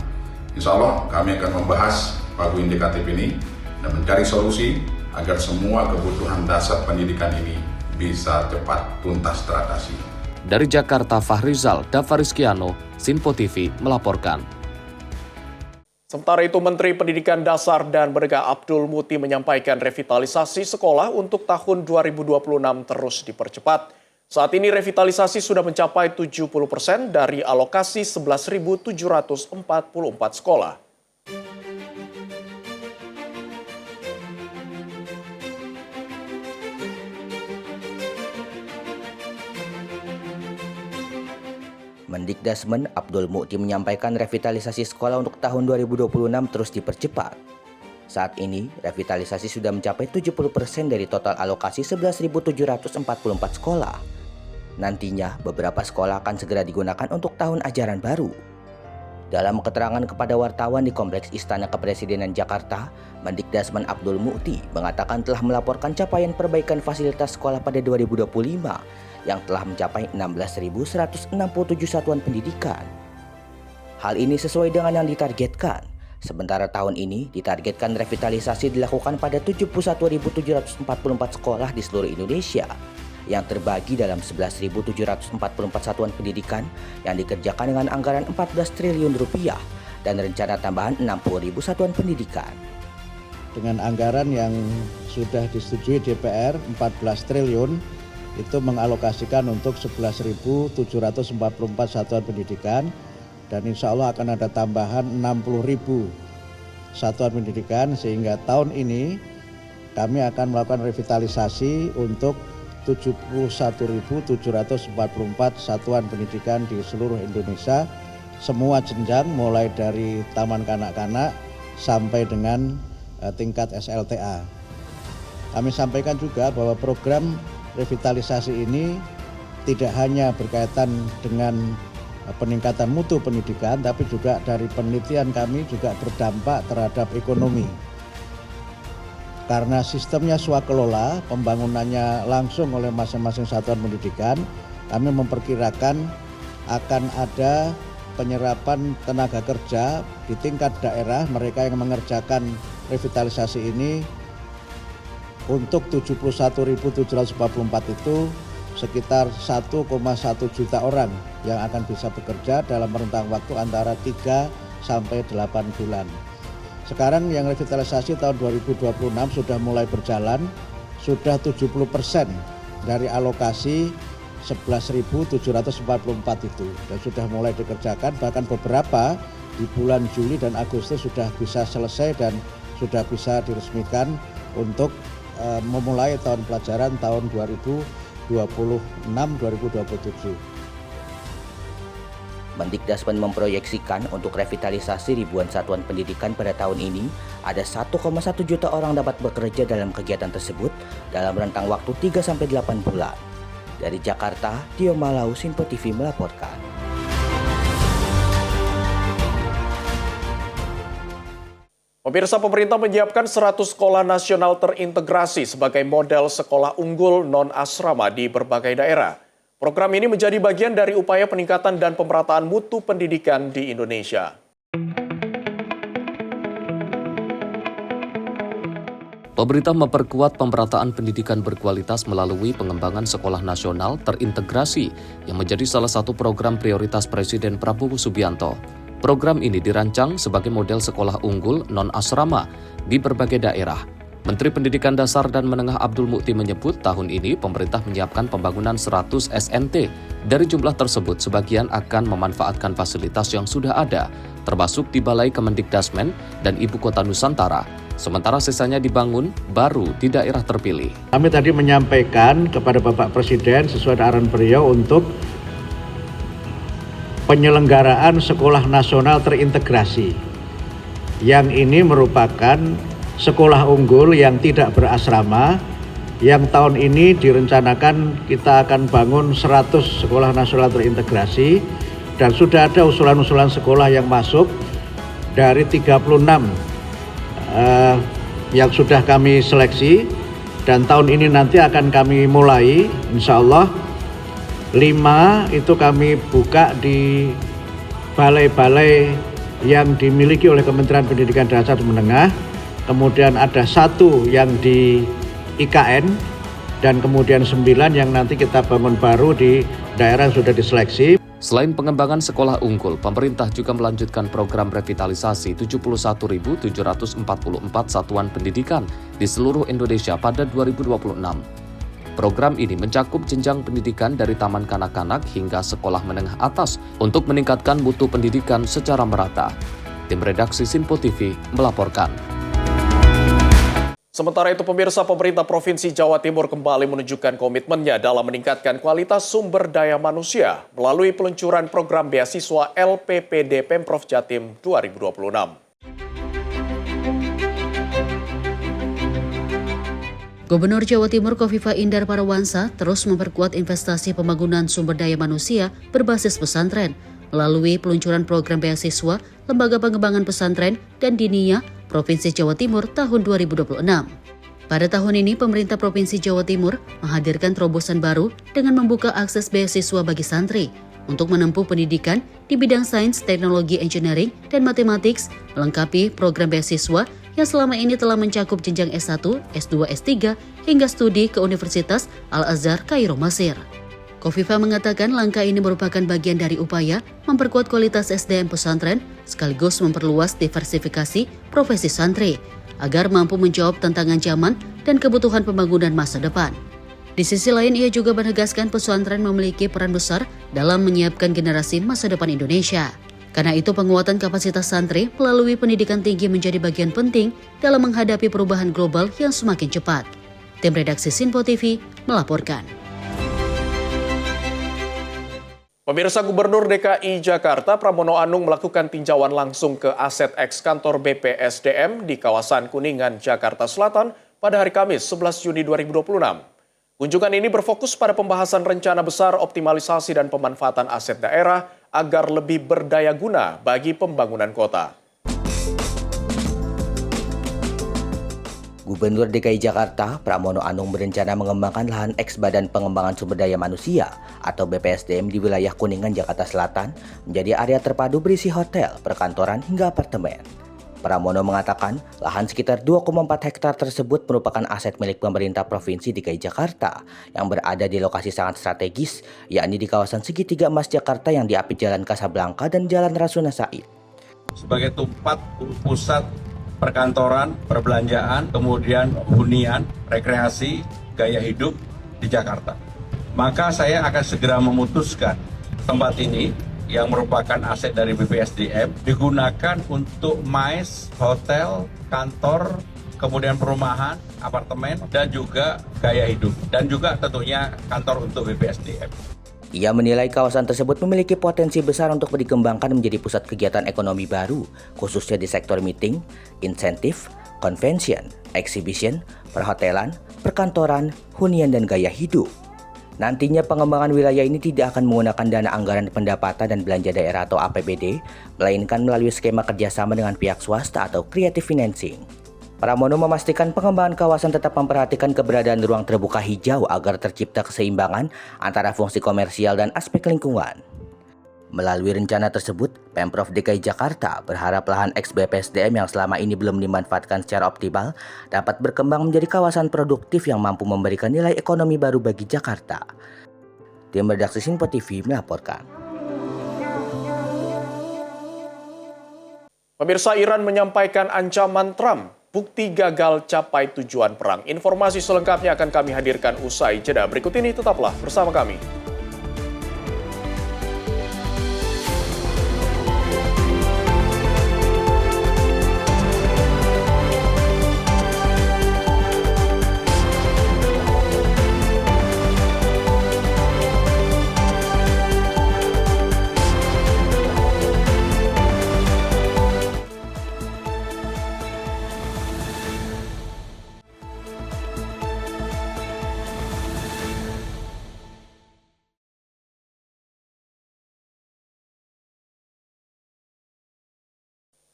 Insya Allah kami akan membahas pagu indikatif ini dan mencari solusi agar semua kebutuhan dasar pendidikan ini bisa cepat tuntas teratasi. Dari Jakarta, Fahrizal Davarizkiano, Sinpo TV melaporkan. Sementara itu, Menteri Pendidikan Dasar dan Menengah Abdul Muti menyampaikan revitalisasi sekolah untuk tahun 2026 terus dipercepat. Saat ini revitalisasi sudah mencapai 70% dari alokasi 11.744 sekolah. Mendikdasmen Abdul Muti menyampaikan revitalisasi sekolah untuk tahun 2026 terus dipercepat. Saat ini, revitalisasi sudah mencapai 70% dari total alokasi 11.744 sekolah. Nantinya, beberapa sekolah akan segera digunakan untuk tahun ajaran baru. Dalam keterangan kepada wartawan di Kompleks Istana Kepresidenan Jakarta, Mendikdasmen Abdul Muti mengatakan telah melaporkan capaian perbaikan fasilitas sekolah pada 2025 yang telah mencapai 16.167 satuan pendidikan. Hal ini sesuai dengan yang ditargetkan. Sementara tahun ini ditargetkan revitalisasi dilakukan pada 71.744 sekolah di seluruh Indonesia yang terbagi dalam 11.744 satuan pendidikan yang dikerjakan dengan anggaran 14 triliun rupiah dan rencana tambahan 60.000 satuan pendidikan. Dengan anggaran yang sudah disetujui DPR 14 triliun, itu mengalokasikan untuk 11.744 satuan pendidikan dan insya Allah akan ada tambahan 60.000 satuan pendidikan sehingga tahun ini kami akan melakukan revitalisasi untuk 71.744 satuan pendidikan di seluruh Indonesia, semua jenjang mulai dari taman kanak-kanak sampai dengan tingkat SLTA. Kami sampaikan juga bahwa program revitalisasi ini tidak hanya berkaitan dengan peningkatan mutu pendidikan, tapi juga dari penelitian kami juga berdampak terhadap ekonomi. Karena sistemnya swakelola, pembangunannya langsung oleh masing-masing satuan pendidikan, kami memperkirakan akan ada penyerapan tenaga kerja di tingkat daerah, mereka yang mengerjakan revitalisasi ini untuk 71.744 itu sekitar 1,1 juta orang yang akan bisa bekerja dalam rentang waktu antara 3 sampai 8 bulan. Sekarang yang revitalisasi tahun 2026 sudah mulai berjalan, sudah 70% dari alokasi 11.744 itu dan sudah mulai dikerjakan, bahkan beberapa di bulan Juli dan Agustus sudah bisa selesai dan sudah bisa diresmikan untuk memulai tahun pelajaran tahun 2026-2027. Mendikdasmen memproyeksikan untuk revitalisasi ribuan satuan pendidikan pada tahun ini, ada 1,1 juta orang dapat bekerja dalam kegiatan tersebut dalam rentang waktu 3-8 bulan. Dari Jakarta, Tio Malau, Sinpo TV melaporkan. Pemirsa, pemerintah menyiapkan 100 sekolah nasional terintegrasi sebagai model sekolah unggul non-asrama di berbagai daerah. Program ini menjadi bagian dari upaya peningkatan dan pemerataan mutu pendidikan di Indonesia. Pemerintah memperkuat pemerataan pendidikan berkualitas melalui pengembangan sekolah nasional terintegrasi yang menjadi salah satu program prioritas Presiden Prabowo Subianto. Program ini dirancang sebagai model sekolah unggul non-asrama di berbagai daerah. Menteri Pendidikan Dasar dan Menengah Abdul Mukti menyebut tahun ini pemerintah menyiapkan pembangunan 100 SNT. Dari jumlah tersebut, sebagian akan memanfaatkan fasilitas yang sudah ada, termasuk di Balai Kemendikdasmen dan Ibu Kota Nusantara. Sementara sisanya dibangun baru di daerah terpilih. Kami tadi menyampaikan kepada Bapak Presiden sesuai arahan beliau untuk penyelenggaraan sekolah nasional terintegrasi. Yang ini merupakan sekolah unggul yang tidak berasrama, yang tahun ini direncanakan kita akan bangun 100 sekolah nasional terintegrasi, dan sudah ada usulan-usulan sekolah yang masuk dari 36 yang sudah kami seleksi, dan tahun ini nanti akan kami mulai, insya Allah 5 itu kami buka di balai-balai yang dimiliki oleh Kementerian Pendidikan Dasar dan Menengah. Kemudian ada 1 yang di IKN, dan kemudian 9 yang nanti kita bangun baru di daerah yang sudah diseleksi. Selain pengembangan sekolah unggul, pemerintah juga melanjutkan program revitalisasi 71.744 satuan pendidikan di seluruh Indonesia pada 2026. Program ini mencakup jenjang pendidikan dari taman kanak-kanak hingga sekolah menengah atas untuk meningkatkan mutu pendidikan secara merata. Tim redaksi Sinpo TV melaporkan. Sementara itu, pemirsa, pemerintah Provinsi Jawa Timur kembali menunjukkan komitmennya dalam meningkatkan kualitas sumber daya manusia melalui peluncuran program beasiswa LPPD Pemprov Jatim 2026. Gubernur Jawa Timur Kofifa Indar Parawansa terus memperkuat investasi pembangunan sumber daya manusia berbasis pesantren melalui peluncuran program beasiswa Lembaga Pengembangan Pesantren dan Diniyah Provinsi Jawa Timur tahun 2026. Pada tahun ini, pemerintah Provinsi Jawa Timur menghadirkan terobosan baru dengan membuka akses beasiswa bagi santri untuk menempuh pendidikan di bidang sains, teknologi, engineering, dan matematik, melengkapi program beasiswa yang selama ini telah mencakup jenjang S1, S2, S3, hingga studi ke Universitas Al-Azhar, Kairo, Mesir. Kofifa mengatakan langkah ini merupakan bagian dari upaya memperkuat kualitas SDM pesantren sekaligus memperluas diversifikasi profesi santri agar mampu menjawab tantangan zaman dan kebutuhan pembangunan masa depan. Di sisi lain, ia juga menegaskan pesantren memiliki peran besar dalam menyiapkan generasi masa depan Indonesia. Karena itu, penguatan kapasitas santri melalui pendidikan tinggi menjadi bagian penting dalam menghadapi perubahan global yang semakin cepat. Tim redaksi Sinpo TV melaporkan. Pemirsa, Gubernur DKI Jakarta Pramono Anung melakukan tinjauan langsung ke aset eks kantor BPSDM di kawasan Kuningan, Jakarta Selatan pada hari Kamis 11 Juni 2026. Kunjungan ini berfokus pada pembahasan rencana besar optimalisasi dan pemanfaatan aset daerah agar lebih berdaya guna bagi pembangunan kota. Gubernur DKI Jakarta Pramono Anung berencana mengembangkan lahan eks Badan Pengembangan Sumber Daya Manusia atau BPSDM di wilayah Kuningan, Jakarta Selatan menjadi area terpadu berisi hotel, perkantoran, hingga apartemen. Pramono mengatakan lahan sekitar 2,4 hektar tersebut merupakan aset milik pemerintah Provinsi DKI Jakarta yang berada di lokasi sangat strategis, yakni di kawasan segitiga emas Jakarta yang diapit Jalan Kasablanka dan Jalan Rasuna Said. Sebagai tempat pusat perkantoran, perbelanjaan, kemudian hunian, rekreasi, gaya hidup di Jakarta. Maka saya akan segera memutuskan tempat ini yang merupakan aset dari BPSDM digunakan untuk MICE, hotel, kantor, kemudian perumahan, apartemen, dan juga gaya hidup. Dan juga tentunya kantor untuk BPSDM. Ia menilai kawasan tersebut memiliki potensi besar untuk dikembangkan menjadi pusat kegiatan ekonomi baru, khususnya di sektor meeting, insentif, convention, exhibition, perhotelan, perkantoran, hunian, dan gaya hidup. Nantinya pengembangan wilayah ini tidak akan menggunakan dana anggaran pendapatan dan belanja daerah atau APBD, melainkan melalui skema kerjasama dengan pihak swasta atau creative financing. Pramono memastikan pengembangan kawasan tetap memperhatikan keberadaan ruang terbuka hijau agar tercipta keseimbangan antara fungsi komersial dan aspek lingkungan. Melalui rencana tersebut, Pemprov DKI Jakarta berharap lahan eks BPSDM yang selama ini belum dimanfaatkan secara optimal dapat berkembang menjadi kawasan produktif yang mampu memberikan nilai ekonomi baru bagi Jakarta. Tim redaksi Sinpo TV melaporkan. Pemirsa, Iran menyampaikan ancaman Trump bukti gagal capai tujuan perang. Informasi selengkapnya akan kami hadirkan usai jeda. Berikut ini tetaplah bersama kami.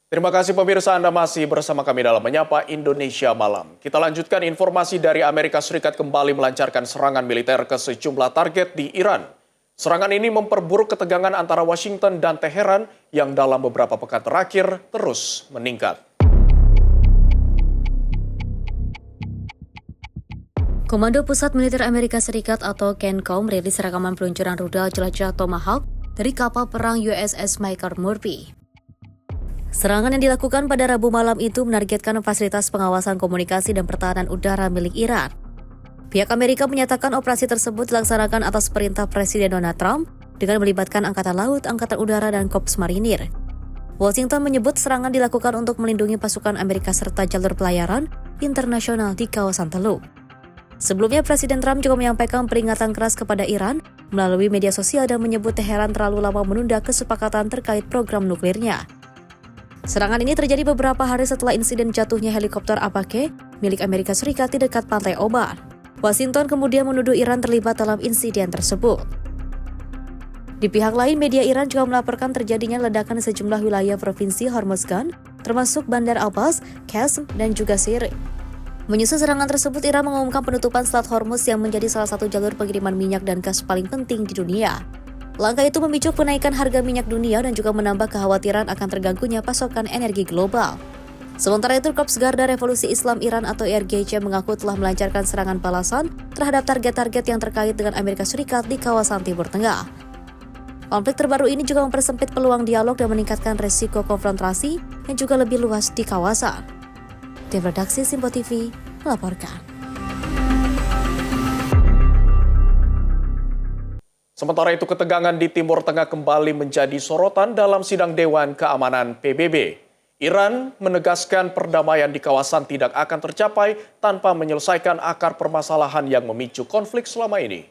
Terima kasih pemirsa, Anda masih bersama kami dalam Menyapa Indonesia Malam. Kita lanjutkan informasi dari Amerika Serikat kembali melancarkan serangan militer ke sejumlah target di Iran. Serangan ini memperburuk ketegangan antara Washington dan Teheran yang dalam beberapa pekan terakhir terus meningkat. Komando Pusat Militer Amerika Serikat atau CENTCOM merilis rekaman peluncuran rudal jelajah Tomahawk dari kapal perang USS Michael Murphy. Serangan yang dilakukan pada Rabu malam itu menargetkan fasilitas pengawasan komunikasi dan pertahanan udara milik Iran. Pihak Amerika menyatakan operasi tersebut dilaksanakan atas perintah Presiden Donald Trump dengan melibatkan Angkatan Laut, Angkatan Udara, dan Korps Marinir. Washington menyebut serangan dilakukan untuk melindungi pasukan Amerika serta jalur pelayaran internasional di kawasan Teluk. Sebelumnya, Presiden Trump juga menyampaikan peringatan keras kepada Iran melalui media sosial dan menyebut Teheran terlalu lama menunda kesepakatan terkait program nuklirnya. Serangan ini terjadi beberapa hari setelah insiden jatuhnya helikopter Apache milik Amerika Serikat di dekat pantai Oman. Washington kemudian menuduh Iran terlibat dalam insiden tersebut. Di pihak lain, media Iran juga melaporkan terjadinya ledakan di sejumlah wilayah provinsi Hormozgan, termasuk Bandar Abbas, Qasm, dan juga Sirte. Menyusul serangan tersebut, Iran mengumumkan penutupan Selat Hormuz yang menjadi salah satu jalur pengiriman minyak dan gas paling penting di dunia. Langkah itu memicu kenaikan harga minyak dunia dan juga menambah kekhawatiran akan terganggunya pasokan energi global. Sementara itu, Korps Garda Revolusi Islam Iran atau IRGC mengaku telah melancarkan serangan balasan terhadap target-target yang terkait dengan Amerika Serikat di kawasan Timur Tengah. Konflik terbaru ini juga mempersempit peluang dialog dan meningkatkan resiko konfrontasi yang juga lebih luas di kawasan. Tim Redaksi Simpo TV melaporkan. Sementara itu, ketegangan di Timur Tengah kembali menjadi sorotan dalam sidang Dewan Keamanan PBB. Iran menegaskan perdamaian di kawasan tidak akan tercapai tanpa menyelesaikan akar permasalahan yang memicu konflik selama ini.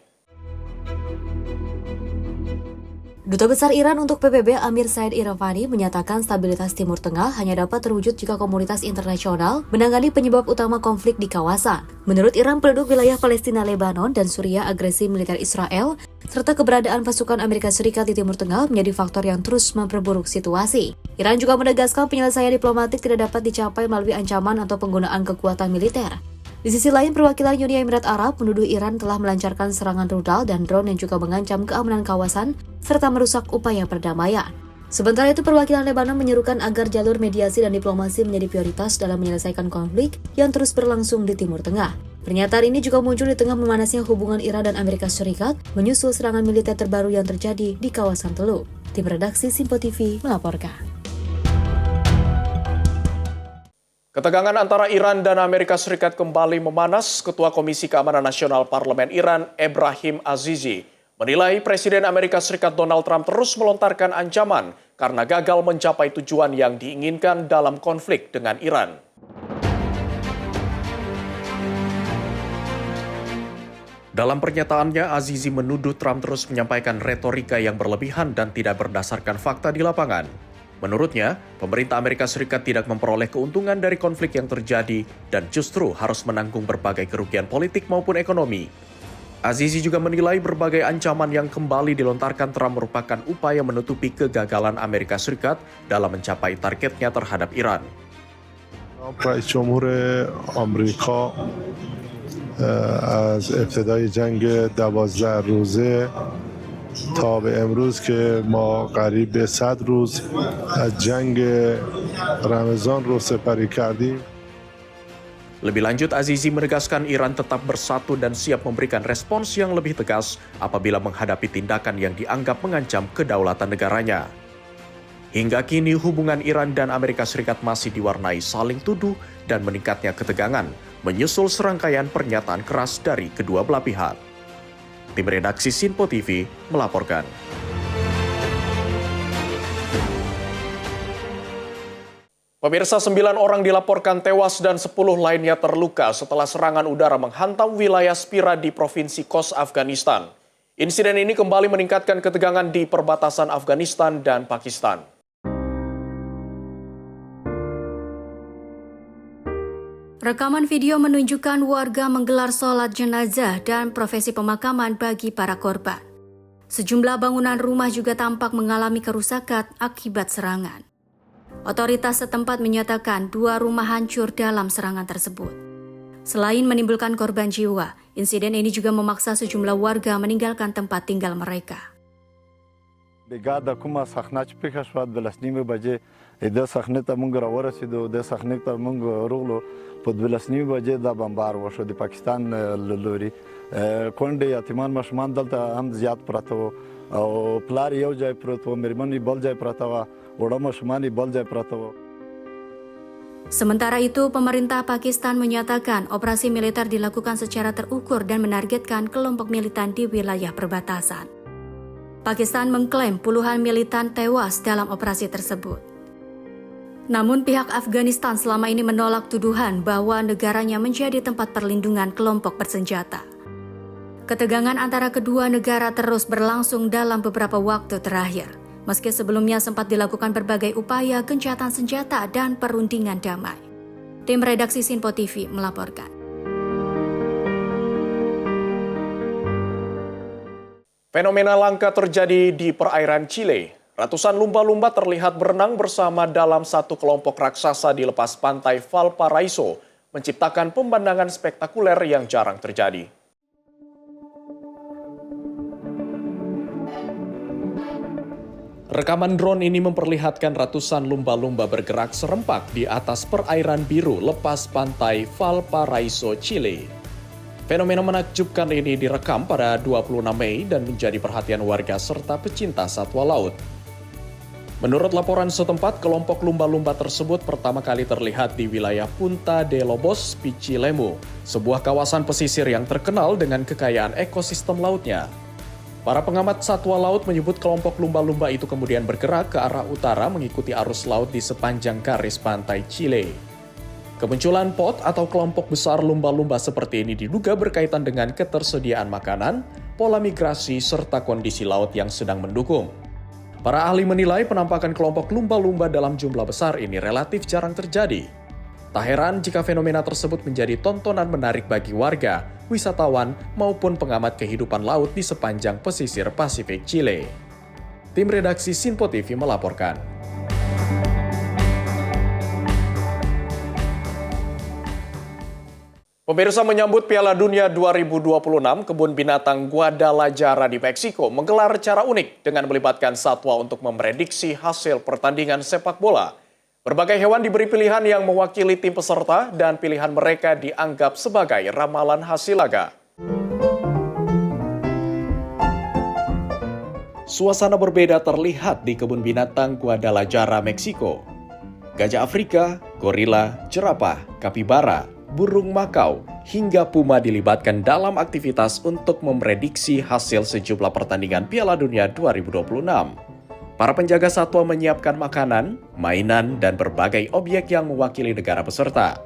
Duta Besar Iran untuk PBB Amir Said Iravani menyatakan stabilitas Timur Tengah hanya dapat terwujud jika komunitas internasional menangani penyebab utama konflik di kawasan. Menurut Iran, penduduk wilayah Palestina, Lebanon, dan Suriah, agresi militer Israel, serta keberadaan pasukan Amerika Serikat di Timur Tengah menjadi faktor yang terus memperburuk situasi. Iran juga menegaskan penyelesaian diplomatik tidak dapat dicapai melalui ancaman atau penggunaan kekuatan militer. Di sisi lain, perwakilan Uni Emirat Arab menuduh Iran telah melancarkan serangan rudal dan drone yang juga mengancam keamanan kawasan serta merusak upaya perdamaian. Sementara itu, perwakilan Lebanon menyerukan agar jalur mediasi dan diplomasi menjadi prioritas dalam menyelesaikan konflik yang terus berlangsung di Timur Tengah. Pernyataan ini juga muncul di tengah memanasnya hubungan Iran dan Amerika Serikat menyusul serangan militer terbaru yang terjadi di kawasan Teluk. Tim Redaksi Simpo TV melaporkan. Ketegangan antara Iran dan Amerika Serikat kembali memanas. Ketua Komisi Keamanan Nasional Parlemen Iran, Ebrahim Azizi, menilai Presiden Amerika Serikat Donald Trump terus melontarkan ancaman karena gagal mencapai tujuan yang diinginkan dalam konflik dengan Iran. Dalam pernyataannya, Azizi menuduh Trump terus menyampaikan retorika yang berlebihan dan tidak berdasarkan fakta di lapangan. Menurutnya, pemerintah Amerika Serikat tidak memperoleh keuntungan dari konflik yang terjadi dan justru harus menanggung berbagai kerugian politik maupun ekonomi. Azizi juga menilai berbagai ancaman yang kembali dilontarkan Trump merupakan upaya menutupi kegagalan Amerika Serikat dalam mencapai targetnya terhadap Iran. رئیس جمهور آمریکا از ابتدای جنگ 12 روزه تا به امروز که ما قریب به 100 روز از جنگ رمضان رو سپری کردیم. Lebih lanjut, Azizi menegaskan Iran tetap bersatu dan siap memberikan respons yang lebih tegas apabila menghadapi tindakan yang dianggap mengancam kedaulatan negaranya. Hingga kini hubungan Iran dan Amerika Serikat masih diwarnai saling tuduh dan meningkatnya ketegangan, menyusul serangkaian pernyataan keras dari kedua belah pihak. Tim redaksi Sinpo TV melaporkan. Pemirsa, 9 orang dilaporkan tewas dan 10 lainnya terluka setelah serangan udara menghantam wilayah Spira di Provinsi Kos, Afghanistan. Insiden ini kembali meningkatkan ketegangan di perbatasan Afghanistan dan Pakistan. Rekaman video menunjukkan warga menggelar sholat jenazah dan prosesi pemakaman bagi para korban. Sejumlah bangunan rumah juga tampak mengalami kerusakan akibat serangan. Otoritas setempat menyatakan 2 rumah hancur dalam serangan tersebut. Selain menimbulkan korban jiwa, insiden ini juga memaksa sejumlah warga meninggalkan tempat tinggal mereka. Brigada کومه صحنه چې پیښه شوه د 12:30 بجې د صحنې ته موږ راورسېدو د صحنې ته موږ راغلو په 12:30 بجې دا بمبار وشو د پاکستان له لوري کونډې یتیمان ماشومان دلته هم زیات پراته وو او پلار یو ځای پروت و مېرمن یې بل ځای پراته وه وړه ماشومان یې بل ځای پراته وو. Sementara itu, pemerintah Pakistan menyatakan operasi militer dilakukan secara terukur dan menargetkan kelompok militan di wilayah perbatasan. Pakistan mengklaim puluhan militan tewas dalam operasi tersebut. Namun pihak Afghanistan selama ini menolak tuduhan bahwa negaranya menjadi tempat perlindungan kelompok bersenjata. Ketegangan antara kedua negara terus berlangsung dalam beberapa waktu terakhir, meski sebelumnya sempat dilakukan berbagai upaya gencatan senjata dan perundingan damai. Tim redaksi Sinpo TV melaporkan. Fenomena langka terjadi di perairan Chile. Ratusan lumba-lumba terlihat berenang bersama dalam satu kelompok raksasa di lepas pantai Valparaiso, menciptakan pemandangan spektakuler yang jarang terjadi. Rekaman drone ini memperlihatkan ratusan lumba-lumba bergerak serempak di atas perairan biru lepas pantai Valparaiso, Chile. Fenomena menakjubkan ini direkam pada 26 Mei dan menjadi perhatian warga serta pecinta satwa laut. Menurut laporan setempat, kelompok lumba-lumba tersebut pertama kali terlihat di wilayah Punta de Lobos, Pichilemu, sebuah kawasan pesisir yang terkenal dengan kekayaan ekosistem lautnya. Para pengamat satwa laut menyebut kelompok lumba-lumba itu kemudian bergerak ke arah utara mengikuti arus laut di sepanjang garis pantai Chile. Kemunculan pot atau kelompok besar lumba-lumba seperti ini diduga berkaitan dengan ketersediaan makanan, pola migrasi, serta kondisi laut yang sedang mendukung. Para ahli menilai penampakan kelompok lumba-lumba dalam jumlah besar ini relatif jarang terjadi. Tak heran jika fenomena tersebut menjadi tontonan menarik bagi warga, wisatawan, maupun pengamat kehidupan laut di sepanjang pesisir Pasifik Chile. Tim redaksi Sinpo TV melaporkan. Pemirsa, menyambut Piala Dunia 2026, Kebun Binatang Guadalajara di Meksiko menggelar cara unik dengan melibatkan satwa untuk memprediksi hasil pertandingan sepak bola. Berbagai hewan diberi pilihan yang mewakili tim peserta dan pilihan mereka dianggap sebagai ramalan hasil laga. Suasana berbeda terlihat di Kebun Binatang Guadalajara, Meksiko. Gajah Afrika, gorila, jerapah, kapibara, burung makau, hingga puma dilibatkan dalam aktivitas untuk memprediksi hasil sejumlah pertandingan Piala Dunia 2026. Para penjaga satwa menyiapkan makanan, mainan, dan berbagai objek yang mewakili negara peserta.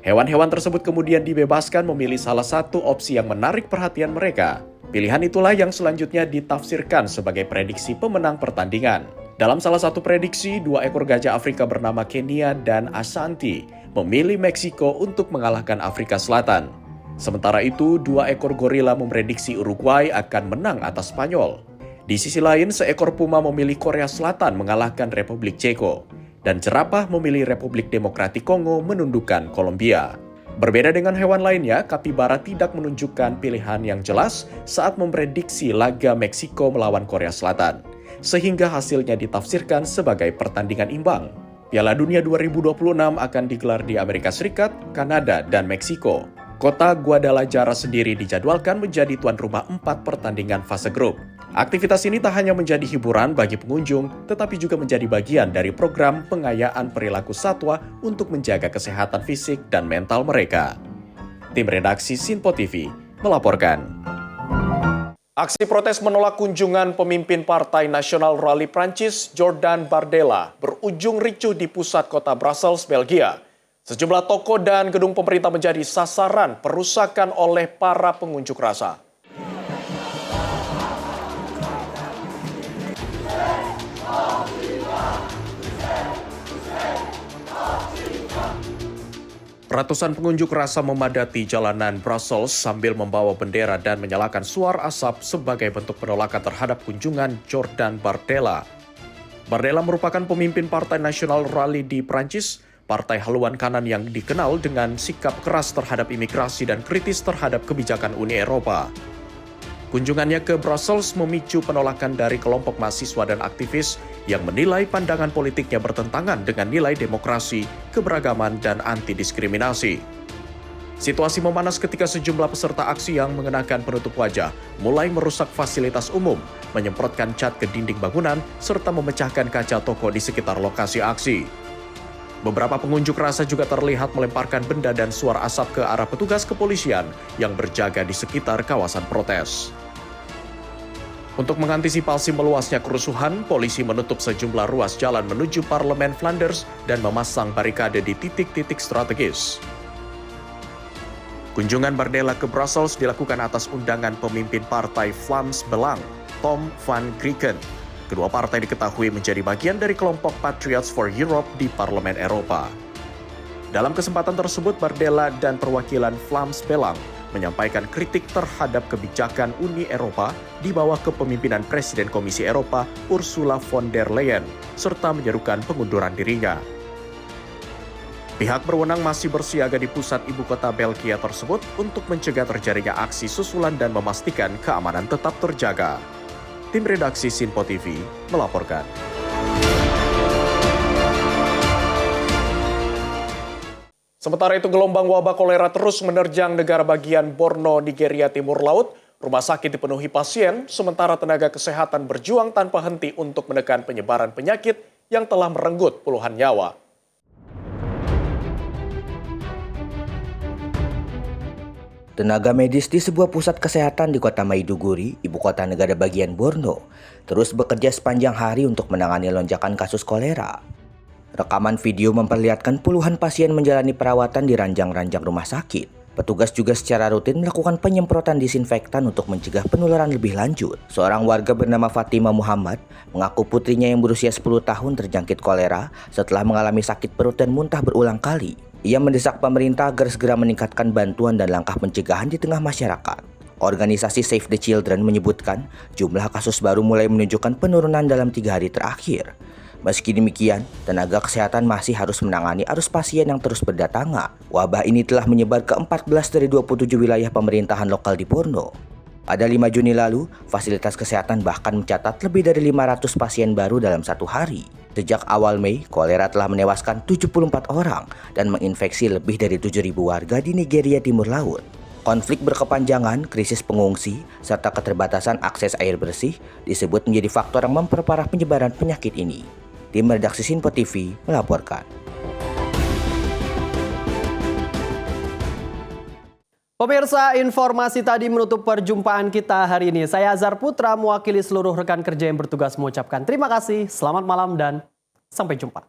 Hewan-hewan tersebut kemudian dibebaskan memilih salah satu opsi yang menarik perhatian mereka. Pilihan itulah yang selanjutnya ditafsirkan sebagai prediksi pemenang pertandingan. Dalam salah satu prediksi, 2 ekor gajah Afrika bernama Kenia dan Ashanti memilih Meksiko untuk mengalahkan Afrika Selatan. Sementara itu, 2 ekor gorila memprediksi Uruguay akan menang atas Spanyol. Di sisi lain, seekor puma memilih Korea Selatan mengalahkan Republik Ceko, dan jerapah memilih Republik Demokratik Kongo menundukkan Kolombia. Berbeda dengan hewan lainnya, kapibara tidak menunjukkan pilihan yang jelas saat memprediksi laga Meksiko melawan Korea Selatan, sehingga hasilnya ditafsirkan sebagai pertandingan imbang. Piala Dunia 2026 akan digelar di Amerika Serikat, Kanada, dan Meksiko. Kota Guadalajara sendiri dijadwalkan menjadi tuan rumah 4 pertandingan fase grup. Aktivitas ini tak hanya menjadi hiburan bagi pengunjung, tetapi juga menjadi bagian dari program pengayaan perilaku satwa untuk menjaga kesehatan fisik dan mental mereka. Tim redaksi Sinpo TV melaporkan. Aksi protes menolak kunjungan pemimpin Partai Nasional Rally Prancis, Jordan Bardella, berujung ricuh di pusat kota Brussels, Belgia. Sejumlah toko dan gedung pemerintah menjadi sasaran perusakan oleh para pengunjuk rasa. Ratusan pengunjuk rasa memadati jalanan Brussels sambil membawa bendera dan menyalakan suar asap sebagai bentuk penolakan terhadap kunjungan Jordan Bardella. Bardella merupakan pemimpin Partai Nasional Rally di Prancis, partai haluan kanan yang dikenal dengan sikap keras terhadap imigrasi dan kritis terhadap kebijakan Uni Eropa. Kunjungannya ke Brussels memicu penolakan dari kelompok mahasiswa dan aktivis yang menilai pandangan politiknya bertentangan dengan nilai demokrasi, keberagaman, dan anti-diskriminasi. Situasi memanas ketika sejumlah peserta aksi yang mengenakan penutup wajah mulai merusak fasilitas umum, menyemprotkan cat ke dinding bangunan, serta memecahkan kaca toko di sekitar lokasi aksi. Beberapa pengunjuk rasa juga terlihat melemparkan benda dan suar asap ke arah petugas kepolisian yang berjaga di sekitar kawasan protes. Untuk mengantisipasi meluasnya kerusuhan, polisi menutup sejumlah ruas jalan menuju Parlemen Flanders dan memasang barikade di titik-titik strategis. Kunjungan Bardella ke Brussels dilakukan atas undangan pemimpin partai Vlaams Belang, Tom van Grieken. Kedua partai diketahui menjadi bagian dari kelompok Patriots for Europe di Parlemen Eropa. Dalam kesempatan tersebut, Bardella dan perwakilan Vlaams Belang menyampaikan kritik terhadap kebijakan Uni Eropa di bawah kepemimpinan Presiden Komisi Eropa Ursula von der Leyen, serta menyerukan pengunduran dirinya. Pihak berwenang masih bersiaga di pusat ibu kota Belgia tersebut untuk mencegah terjadinya aksi susulan dan memastikan keamanan tetap terjaga. Tim redaksi Sinpo TV melaporkan. Sementara itu, gelombang wabah kolera terus menerjang negara bagian Borno, Nigeria Timur Laut. Rumah sakit dipenuhi pasien, sementara tenaga kesehatan berjuang tanpa henti untuk menekan penyebaran penyakit yang telah merenggut puluhan nyawa. Tenaga medis di sebuah pusat kesehatan di kota Maiduguri, ibu kota negara bagian Borno, terus bekerja sepanjang hari untuk menangani lonjakan kasus kolera. Rekaman video memperlihatkan puluhan pasien menjalani perawatan di ranjang-ranjang rumah sakit. Petugas juga secara rutin melakukan penyemprotan disinfektan untuk mencegah penularan lebih lanjut. Seorang warga bernama Fatima Muhammad mengaku putrinya yang berusia 10 tahun terjangkit kolera setelah mengalami sakit perut dan muntah berulang kali. Ia mendesak pemerintah agar segera meningkatkan bantuan dan langkah pencegahan di tengah masyarakat. Organisasi Save the Children menyebutkan jumlah kasus baru mulai menunjukkan penurunan dalam 3 hari terakhir. Meski demikian, tenaga kesehatan masih harus menangani arus pasien yang terus berdatangan. Wabah ini telah menyebar ke 14 dari 27 wilayah pemerintahan lokal di Borno. Pada 5 Juni lalu, fasilitas kesehatan bahkan mencatat lebih dari 500 pasien baru dalam satu hari. Sejak awal Mei, kolera telah menewaskan 74 orang dan menginfeksi lebih dari 7.000 warga di Nigeria Timur Laut. Konflik berkepanjangan, krisis pengungsi, serta keterbatasan akses air bersih disebut menjadi faktor yang memperparah penyebaran penyakit ini. Tim redaksi Sinpo TV melaporkan. Pemirsa, informasi tadi menutup perjumpaan kita hari ini. Saya Azhar Putra mewakili seluruh rekan kerja yang bertugas mengucapkan terima kasih, selamat malam dan sampai jumpa.